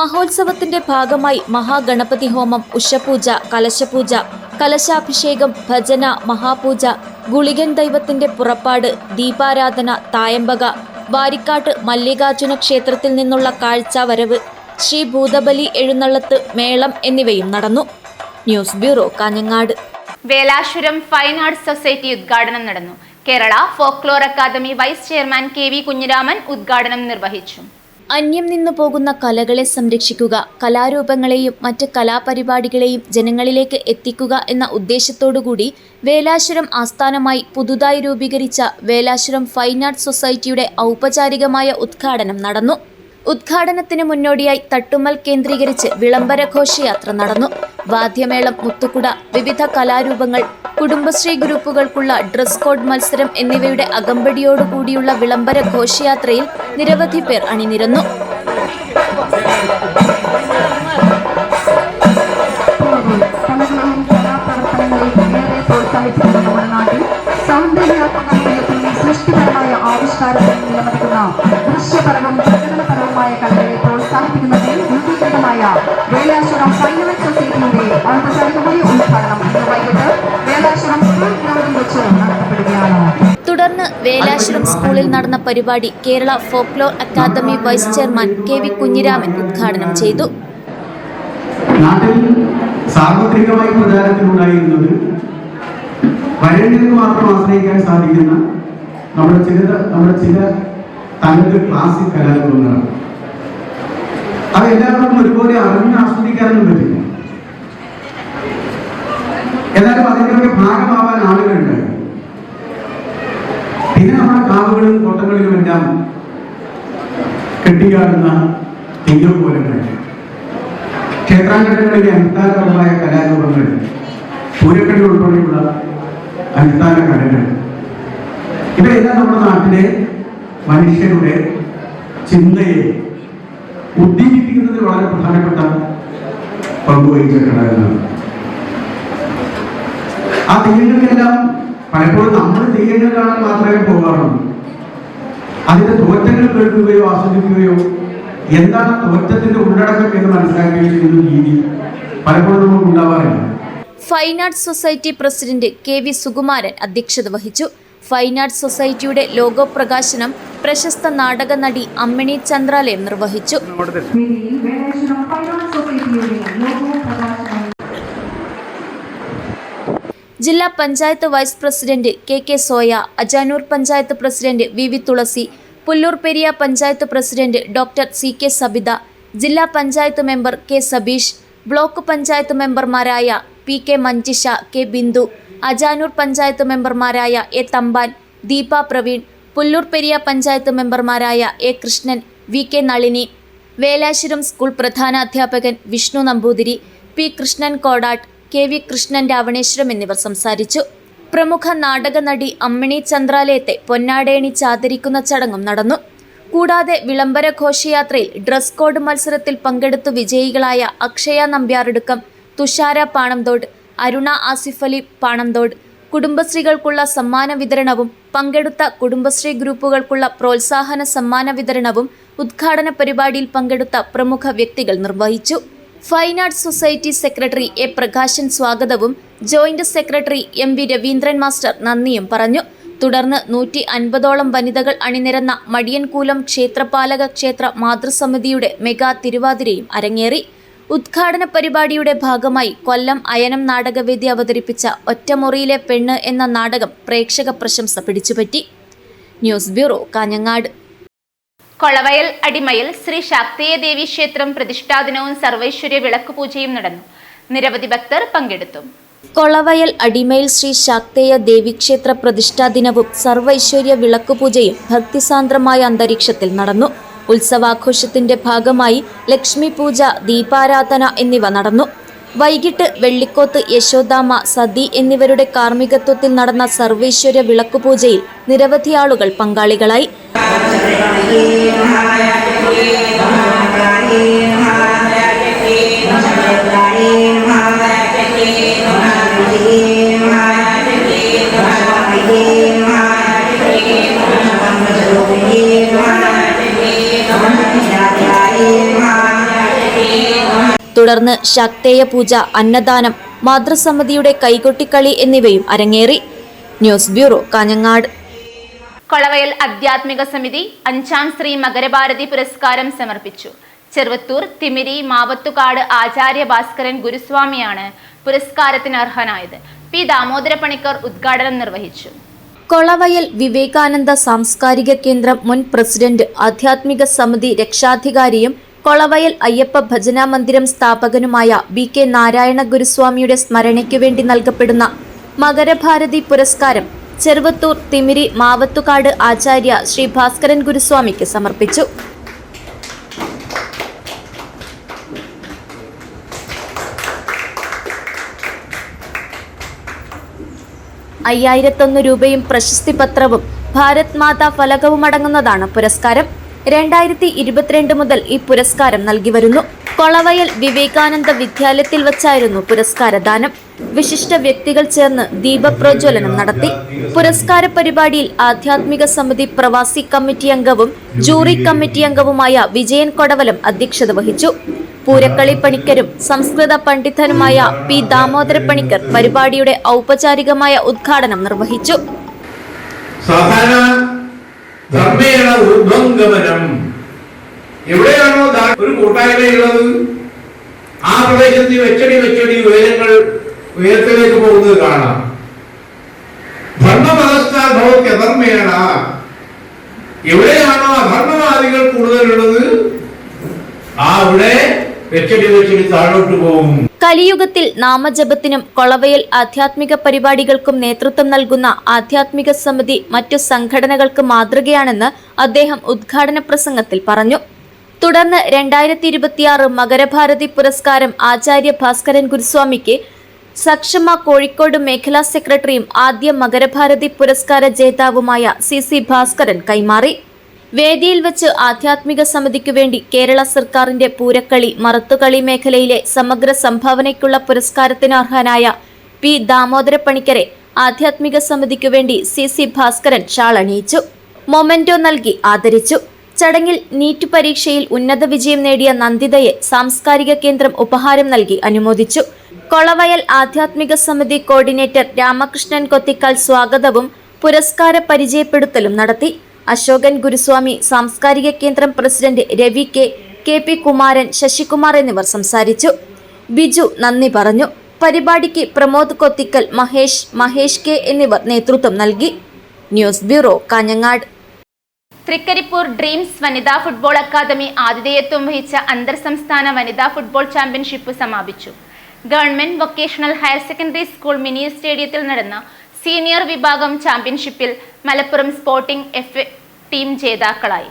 മഹോത്സവത്തിന്റെ ഭാഗമായി മഹാഗണപതി ഹോമം, ഉഷപൂജ, കലശപൂജ, കലശാഭിഷേകം, ഭജന, മഹാപൂജ, ഗുളികൻ ദൈവത്തിന്റെ പുറപ്പാട്, ദീപാരാധന, തായമ്പക, വാരിക്കാട്ട് മല്ലികാർജുന ക്ഷേത്രത്തിൽ നിന്നുള്ള കാഴ്ച വരവ്, ശ്രീ ഭൂതബലി എഴുന്നള്ളത്ത്, മേളം എന്നിവയും നടന്നു. News bureau, Kanhangad. Velashwaram fine arts society ഉദ്ഘാടനം നടന്നു. Kerala folklore academy vice chairman K V Kunhiraman ഉദ്ഘാടനം നിർവഹിച്ചു. അന്യം നിന്നു പോകുന്ന കലകളെ സംരക്ഷിക്കുക, കലാരൂപങ്ങളെയും മറ്റ് കലാപരിപാടികളെയും ജനങ്ങളിലേക്ക് എത്തിക്കുക എന്ന ഉദ്ദേശത്തോടുകൂടി വേലാശ്വരം ആസ്ഥാനമായി പുതുതായി രൂപീകരിച്ച വേലാശ്വരം ഫൈൻ ആർട്സ് സൊസൈറ്റിയുടെ ഔപചാരികമായ ഉദ്ഘാടനം നടന്നു. ഉദ്ഘാടനത്തിന് മുന്നോടിയായി തട്ടുമ്മൽ കേന്ദ്രീകരിച്ച് വിളംബര ഘോഷയാത്ര നടന്നു. വാദ്യമേളം, മുത്തുകുട, വിവിധ കലാരൂപങ്ങൾ, കുടുംബശ്രീ ഗ്രൂപ്പുകൾക്കുള്ള ഡ്രസ് കോഡ് മത്സരം എന്നിവയുടെ അകമ്പടിയോടുകൂടിയുള്ള വിളംബര ഘോഷയാത്രയിൽ നിരവധി പേർ അണിനിരന്നു. സൃഷ്ടിപരമായ ആവിഷ്കാരത്തിൽ നിലനിൽക്കുന്ന ദൃശ്യപരവും പ്രകടനപരവുമായ കലകളെ പ്രോത്സാഹിപ്പിക്കുന്നതിൽ രൂപീകൃതമായ വേലാശ്വരം ഫൈൻ ആർട്സ് സൊസൈറ്റിയുടെ ഔപചാരികമായ ഉദ്ഘാടനം ഇന്ന് വൈകിട്ട് വേലാശ്വരം സ്കൂൾ ഗ്രൗണ്ടിൽ വെച്ച് നടത്തപ്പെടുകയാണ്. തുടർന്ന് വേലാശ്വരം സ്കൂളിൽ നടന്ന പരിപാടി Kerala folklore academy vice chairman K V Kunhiraman ഉദ്ഘാടനം ചെയ്തു. നാട്ടിൽ സാർവത്രികമായി പ്രചാരത്തിലുണ്ടായിരുന്നത് വരണ്ടിന് മാത്രം ആശ്രയിക്കാൻ സാധിക്കുന്ന നമ്മുടെ ചില തനത് ക്ലാസിക് കലാരൂപങ്ങളാണ്. അത് എല്ലാവർക്കും ഒരുപോലെ അറിഞ്ഞ് ആസ്വദിക്കാനൊന്നും പറ്റില്ല. എന്നാലും അതിൻ്റെയൊക്കെ ഭാഗമാവാൻ ആളുകളുണ്ട്. പിന്നെ നമ്മുടെ കാവുകളും കോട്ടകളിലുമെല്ലാം കെട്ടിയാടുന്ന തെയ്യം പോലെകൾ, ക്ഷേത്രാങ്കണങ്ങളിലെ അടിസ്ഥാനപരമായ കലാരൂപങ്ങൾ, പൂരക്കളി ഉൾപ്പെടെയുള്ള അടിസ്ഥാന കലകൾ, ഇവയെല്ലാം നമ്മുടെ നാട്ടിലെ മനുഷ്യരുടെ ചിന്തയെ ഉദ്ദീപിപ്പിക്കുന്നതിൽ വളരെ പ്രധാനപ്പെട്ട പങ്കുവഹിച്ച ഘടകങ്ങളാണ്. ആ തെയ്യങ്ങൾക്കെല്ലാം പലപ്പോഴും നമ്മൾ തെയ്യങ്ങൾ കാണാൻ മാത്രമേ പോകാറുള്ളൂ. അതിന്റെ തോറ്റങ്ങൾ കേൾക്കുകയോ ആസ്വദിക്കുകയോ എന്താണ് തോറ്റത്തിന്റെ ഉള്ളടക്കം എന്ന് മനസ്സിലാക്കുകയോ ചെയ്യുന്ന രീതി പലപ്പോഴും നമുക്ക് ഉണ്ടാവാറില്ല. Fine arts society president K V Sukumaran അധ്യക്ഷത വഹിച്ചു. ഫൈൻ ആർട്സ് സൊസൈറ്റിയുടെ ലോഗോ പ്രകാശനം പ്രശസ്ത നാടക നടി അമ്മിണി ചന്ദ്രാലയം നിർവഹിച്ചു. ജില്ലാ panchayat vice president K K Soya, Ajanur panchayat president V V Thulasi, Pullur Periya panchayat president doctor C K Sabitha, ജില്ലാ panchayat member K Sabeesh, block panchayat മെമ്പർമാരായ P K Manjisha, K Bindu, Ajanur panchayat മെമ്പർമാരായ എ തമ്പാൻ, ദീപ പ്രവീൺ, പുല്ലൂർ പെരിയ പഞ്ചായത്ത് മെമ്പർമാരായ A Krishnan, V K Nalini, Velashwaram school പ്രധാനാധ്യാപകൻ Vishnu Namboothiri, P Krishnan Kodatt, K V Krishnan Ravaneswaram എന്നിവർ സംസാരിച്ചു. പ്രമുഖ നാടക നടി അമ്മിണി ചന്ദ്രാലയത്തെ പൊന്നാടയണിച്ച് ആദരിക്കുന്ന ചടങ്ങും നടന്നു. കൂടാതെ വിളംബര ഘോഷയാത്രയിൽ ഡ്രസ് കോഡ് മത്സരത്തിൽ പങ്കെടുത്തു വിജയികളായ അക്ഷയ നമ്പ്യാറടുക്കം, തുഷാര പാണംതോട്, അരുണ ആസിഫ് അലി പാണന്തോട് കുടുംബശ്രീകൾക്കുള്ള സമ്മാന വിതരണവും പങ്കെടുത്ത കുടുംബശ്രീ ഗ്രൂപ്പുകൾക്കുള്ള പ്രോത്സാഹന സമ്മാന വിതരണവും ഉദ്ഘാടന പരിപാടിയിൽ പങ്കെടുത്ത പ്രമുഖ വ്യക്തികൾ നിർവഹിച്ചു. Fine arts society secretary A Prakashan സ്വാഗതവും joint secretary M V Raveendran master നന്ദിയും പറഞ്ഞു. തുടർന്ന് 150ഓളം വനിതകൾ അണിനിരന്ന മടിയൻകൂലം ക്ഷേത്രപാലക ക്ഷേത്ര മാതൃസമിതിയുടെ മെഗാ തിരുവാതിരയും അരങ്ങേറി. ഉദ്ഘാടന പരിപാടിയുടെ ഭാഗമായി കൊല്ലം അയനം നാടകവേദി അവതരിപ്പിച്ച ഒറ്റമുറിയിലെ പെണ്ണ് എന്ന നാടകം പ്രേക്ഷക പ്രശംസ പിടിച്ചുപറ്റി. News bureau, Kanhangad. കൊളവയൽ അടിമയിൽ ശ്രീ ശാക്തേയ ദേവി ക്ഷേത്രം പ്രതിഷ്ഠാദിനവും സർവൈശ്വര്യ വിളക്കുപൂജയും നടന്നു. നിരവധി ഭക്തർ പങ്കെടുത്തു. കൊളവയൽ അടിമയിൽ ശ്രീ ശാക്തേയ ദേവീക്ഷേത്ര പ്രതിഷ്ഠാ ദിനവും സർവൈശ്വര്യ വിളക്കുപൂജയും ഭക്തിസാന്ദ്രമായ അന്തരീക്ഷത്തിൽ നടന്നു. ഉത്സവാഘോഷത്തിന്റെ ഭാഗമായി ലക്ഷ്മി പൂജ, ദീപാരാധന എന്നിവ നടന്നു. വൈകിട്ട് വെള്ളിക്കോത്ത് യശോദാമ്മ, സതി എന്നിവരുടെ കാർമ്മികത്വത്തിൽ നടന്ന സർവൈശ്വര്യ വിളക്കുപൂജയിൽ നിരവധി ആളുകൾ പങ്കാളികളായി. തുടർന്ന് ശാക്തേയ പൂജ, അന്നദാനം, മാതൃസമിതിയുടെ കൈകൊട്ടിക്കളി എന്നിവയും അരങ്ങേറി. News bureau, Kanhangad. കൊളവയൽ ആധ്യാത്മിക സമിതി 5ാം ശ്രീ മകരഭാരതി പുരസ്കാരം സമർപ്പിച്ചു. ചെറുവത്തൂർ തിമിരി മാവത്തുകാട് ആചാര്യ ഭാസ്കരൻ ഗുരുസ്വാമിയാണ് പുരസ്കാരത്തിന് അർഹനായത്. പി ദാമോദര പണിക്കർ ഉദ്ഘാടനം നിർവഹിച്ചു. കൊളവയൽ വിവേകാനന്ദ സാംസ്കാരിക കേന്ദ്രം മുൻ പ്രസിഡന്റ്, ആധ്യാത്മിക സമിതി രക്ഷാധികാരിയും കൊളവയൽ അയ്യപ്പ ഭജന മന്ദിരം സ്ഥാപകനുമായ BK നാരായണ ഗുരുസ്വാമിയുടെ സ്മരണയ്ക്കു വേണ്ടി നൽകപ്പെടുന്ന മകരഭാരതി പുരസ്കാരം ചെറുവത്തൂർ തിമിരി മാവത്തുകാട് ആചാര്യ ശ്രീ ഭാസ്കരൻ ഗുരുസ്വാമിക്ക് സമർപ്പിച്ചു. ₹5001 പ്രശസ്തി പത്രവും ഭാരത് മാതാ ഫലകവും അടങ്ങുന്നതാണ് പുരസ്കാരം. 2022 മുതൽ ഈ പുരസ്കാരം നൽകി വരുന്നു. കൊളവയൽ വിവേകാനന്ദ വിദ്യാലയത്തിൽ വച്ചായിരുന്നു പുരസ്കാരദാനം. വിശിഷ്ട വ്യക്തികൾ ചേർന്ന് ദീപപ്രോജ്വലനം നടത്തി. പുരസ്കാര പരിപാടിയിൽ ആധ്യാത്മിക സമിതി പ്രവാസി കമ്മിറ്റി അംഗവും ജൂറി കമ്മിറ്റി അംഗവുമായ വിജയൻ കൊടവലം അധ്യക്ഷത വഹിച്ചു. പൂരക്കളി പണിക്കരും സംസ്കൃത പണ്ഡിതനുമായ പി ദാമോദര പണിക്കർ പരിപാടിയുടെ ഔപചാരികമായ ഉദ്ഘാടനം നിർവഹിച്ചു. ധർമ്മേണ ഊർധ്വംഗമനം. എവിടെയാണോ ഒരു കൂട്ടായ്മയുള്ളത് ആ പ്രദേശത്ത് വെച്ചടി ഉയരങ്ങൾ ഉയരത്തിലേക്ക് പോകുന്നത് കാണാം. ധർമ്മമതസ്ഥാധർമ്മേണ. എവിടെയാണോ അധർമ്മവാദികൾ കൂടുതലുള്ളത് അവിടെ വെച്ചടി താഴോട്ട് പോകും. കലിയുഗത്തിൽ നാമജപത്തിനും കൊളവയൽ ആധ്യാത്മിക പരിപാടികൾക്കും നേതൃത്വം നൽകുന്ന ആധ്യാത്മിക സമിതി മറ്റു സംഘടനകൾക്ക് മാതൃകയാണെന്ന് അദ്ദേഹം ഉദ്ഘാടന പ്രസംഗത്തിൽ പറഞ്ഞു. തുടർന്ന് 2026 മകരഭാരതി പുരസ്കാരം ആചാര്യ ഭാസ്കരൻ ഗുരുസ്വാമിക്ക് സക്ഷമ കോഴിക്കോട് മേഖലാ സെക്രട്ടറിയും ആദ്യ മകരഭാരതി പുരസ്കാര ജേതാവുമായ CC ഭാസ്കരൻ കൈമാറി. വേദിയിൽ വച്ച് ആധ്യാത്മിക സമിതിക്കു വേണ്ടി കേരള സർക്കാരിന്റെ പൂരക്കളി, മറത്തുകളി മേഖലയിലെ സമഗ്ര സംഭാവനയ്ക്കുള്ള പുരസ്കാരത്തിന് അർഹനായ പി ദാമോദര പണിക്കരെ ആധ്യാത്മിക സമിതിക്കു വേണ്ടി CC ഭാസ്കരൻ ഷാൾ അണിയിച്ചു. മൊമെന്റോ നൽകി ആദരിച്ചു. ചടങ്ങിൽ നീറ്റ് പരീക്ഷയിൽ ഉന്നത വിജയം നേടിയ നന്ദിതയെ സാംസ്കാരിക കേന്ദ്രം ഉപഹാരം നൽകി അനുമോദിച്ചു. കൊളവയൽ ആധ്യാത്മിക സമിതി കോർഡിനേറ്റർ രാമകൃഷ്ണൻ കൊത്തിക്കാൽ സ്വാഗതവും പുരസ്കാര പരിചയപ്പെടുത്തലും നടത്തി. അശോകൻ ഗുരുസ്വാമി, സാംസ്കാരിക കേന്ദ്രം പ്രസിഡന്റ് രവി KP കുമാരൻ, ശശികുമാർ എന്നിവർ സംസാരിച്ചു. ബിജു നന്ദി പറഞ്ഞു. പരിപാടിക്ക് പ്രമോദ് കൊത്തിക്കൽ, മഹേഷ് K എന്നിവർ നേതൃത്വം നൽകി. News bureau, Kanhangad. Trikaripur dreams വനിതാ ഫുട്ബോൾ അക്കാദമി ആതിഥേയത്വം വഹിച്ച അന്തർ സംസ്ഥാന വനിതാ ഫുട്ബോൾ ചാമ്പ്യൻഷിപ്പ് സമാപിച്ചു. Government vocational higher secondary school mini സ്റ്റേഡിയത്തിൽ നടന്ന സീനിയർ വിഭാഗം ചാമ്പ്യൻഷിപ്പിൽ മലപ്പുറം സ്പോർട്ടിംഗ് F ടീം ജേതാക്കളായി.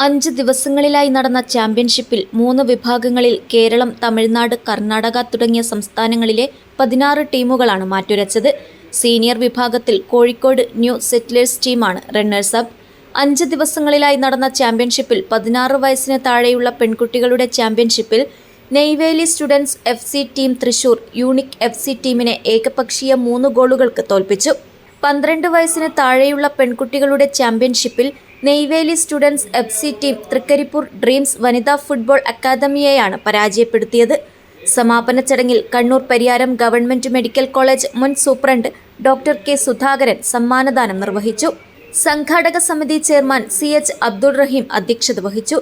5 ദിവസങ്ങളിലായി നടന്ന ചാമ്പ്യൻഷിപ്പിൽ 3 വിഭാഗങ്ങളിൽ കേരളം, തമിഴ്നാട്, കർണാടക തുടങ്ങിയ സംസ്ഥാനങ്ങളിലെ 16 ടീമുകളാണ് മാറ്റുരച്ചത്. സീനിയർ വിഭാഗത്തിൽ കോഴിക്കോട് ന്യൂ സെറ്റിലേഴ്സ് ടീമാണ് റണ്ണേഴ്സ് അപ്പ്. 5 ദിവസങ്ങളിലായി നടന്ന ചാമ്പ്യൻഷിപ്പിൽ 16 വയസ്സിന് താഴെയുള്ള പെൺകുട്ടികളുടെ ചാമ്പ്യൻഷിപ്പിൽ Neyveli students FC team Thrissur unique FC ടീമിനെ ഏകപക്ഷീയ 3 ഗോളുകൾക്ക് തോൽപ്പിച്ചു. 12 വയസ്സിന് താഴെയുള്ള പെൺകുട്ടികളുടെ ചാമ്പ്യൻഷിപ്പിൽ Neyveli students FC team Trikaripur dreams വനിതാ ഫുട്ബോൾ അക്കാദമിയെയാണ് പരാജയപ്പെടുത്തിയത്. സമാപന ചടങ്ങിൽ Kannur Pariyaram government medical college മുൻ സൂപ്രണ്ട് ഡോക്ടർ കെ സുധാകരൻ സമ്മാനദാനം നിർവഹിച്ചു. സംഘാടക സമിതി ചെയർമാൻ CH അബ്ദുൾ റഹീം അധ്യക്ഷത വഹിച്ചു.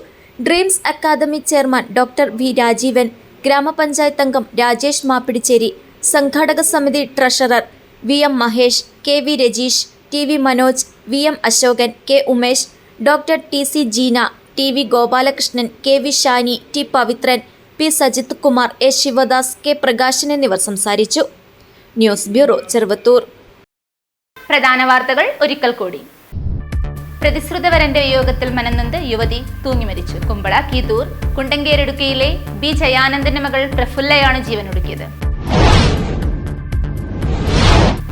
Dreams academy chairman doctor V Rajeevan, ഗ്രാമപഞ്ചായത്ത് അംഗം രാജേഷ് മാപ്പിടിച്ചേരി, സംഘാടക സമിതി treasurer VM Mahesh, KV Rajeesh, TV Manoj, VM Ashokan, K Umesh, doctor TC Jeena, TV Gopalakrishnan, KV Shani, T Pavithran, P Sajith Kumar, A Sivadas, K Prakashan എന്നിവർ സംസാരിച്ചു. News bureau, Cheruvathur. പ്രധാന വാർത്തകൾ ഒരിക്കൽ കൂടി. പ്രതിശ്രുതവരന്റെ വിയോഗത്തിൽ മനംനൊന്ത് യുവതി തൂങ്ങി മരിച്ചു. കുമ്പള കീതൂർ കുണ്ടങ്കേരിടുക്കിയിലെ B ജയാനന്ദന്റെ മകൾ പ്രഫുല്ലയാണ് ജീവനൊടുക്കിയത്.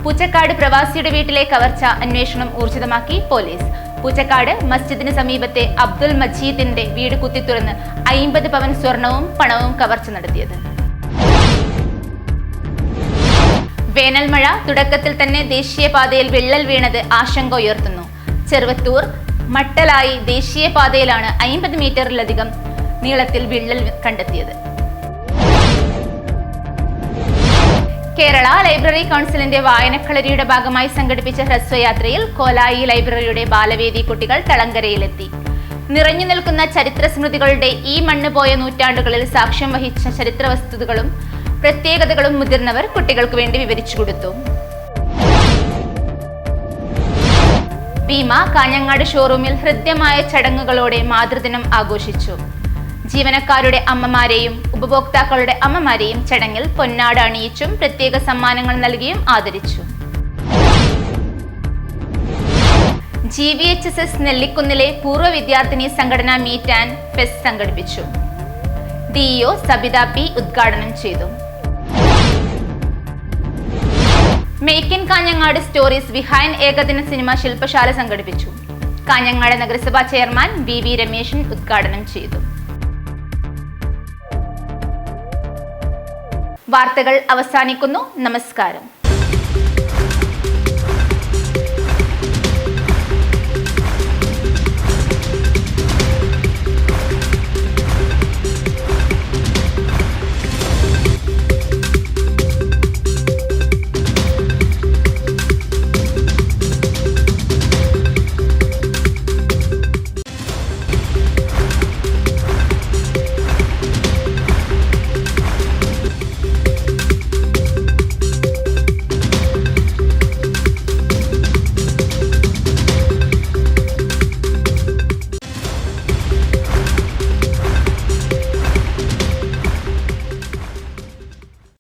പൂച്ചക്കാട് പ്രവാസിയുടെ വീട്ടിലെ കവർച്ച അന്വേഷണം ഊർജിതമാക്കി പോലീസ്. പൂച്ചക്കാട് മസ്ജിദിന് സമീപത്തെ അബ്ദുൽ മജീദിന്റെ വീട് കുത്തിത്തുറന്ന് 50 പവൻ സ്വർണവും പണവും കവർച്ച നടത്തിയത്. വേനൽ മഴ തുടക്കത്തിൽ തന്നെ ദേശീയപാതയിൽ വിള്ളൽ വീണത് ആശങ്ക ഉയർത്തുന്നു. ചെറുവത്തൂർ മട്ടലായി ദേശീയപാതയിലാണ് 50 മീറ്ററിലധികം നീളത്തിൽ വിള്ളൽ കണ്ടെത്തിയത്. കേരള ലൈബ്രറി കൗൺസിലിന്റെ വായനക്കളരിയുടെ ഭാഗമായി സംഘടിപ്പിച്ച ഹ്രസ്വയാത്രയിൽ കോലായി ലൈബ്രറിയുടെ ബാലവേദി കുട്ടികൾ തളങ്കരയിലെത്തി. നിറഞ്ഞു നിൽക്കുന്ന ചരിത്ര സ്മൃതികളുടെ ഈ മണ്ണ് പോയ നൂറ്റാണ്ടുകളിൽ സാക്ഷ്യം വഹിച്ച ചരിത്ര വസ്തുതകളും പ്രത്യേകതകളും മുതിർന്നവർ കുട്ടികൾക്ക് വേണ്ടി വിവരിച്ചു കൊടുത്തു. ഭീമ കാഞ്ഞങ്ങാട് ഷോറൂമിൽ ഹൃദ്യമായ ചടങ്ങുകളോടെ മാതൃദിനം ആഘോഷിച്ചു. ജീവനക്കാരുടെ അമ്മമാരെയും ഉപഭോക്താക്കളുടെ അമ്മമാരെയും ചടങ്ങിൽ പൊന്നാട അണിയിച്ചും പ്രത്യേക സമ്മാനങ്ങൾ നൽകിയും ആദരിച്ചു. GVHSS നെല്ലിക്കുന്നിലെ പൂർവ്വ വിദ്യാർത്ഥിനി സംഘടന മീറ്റ് ആൻഡ് ഫെസ്റ്റ് സംഘടിപ്പിച്ചു. DEO സബിത P ഉദ്ഘാടനം ചെയ്തു. Make in Kanhangad stories behind ഏകദിന സിനിമ ശില്പശാല സംഘടിപ്പിച്ചു. കാഞ്ഞങ്ങാട് നഗരസഭാ ചെയർമാൻ VV രമേശൻ ഉദ്ഘാടനം ചെയ്തു. വാർത്തകൾ അവസാനിക്കുന്നു. നമസ്കാരം.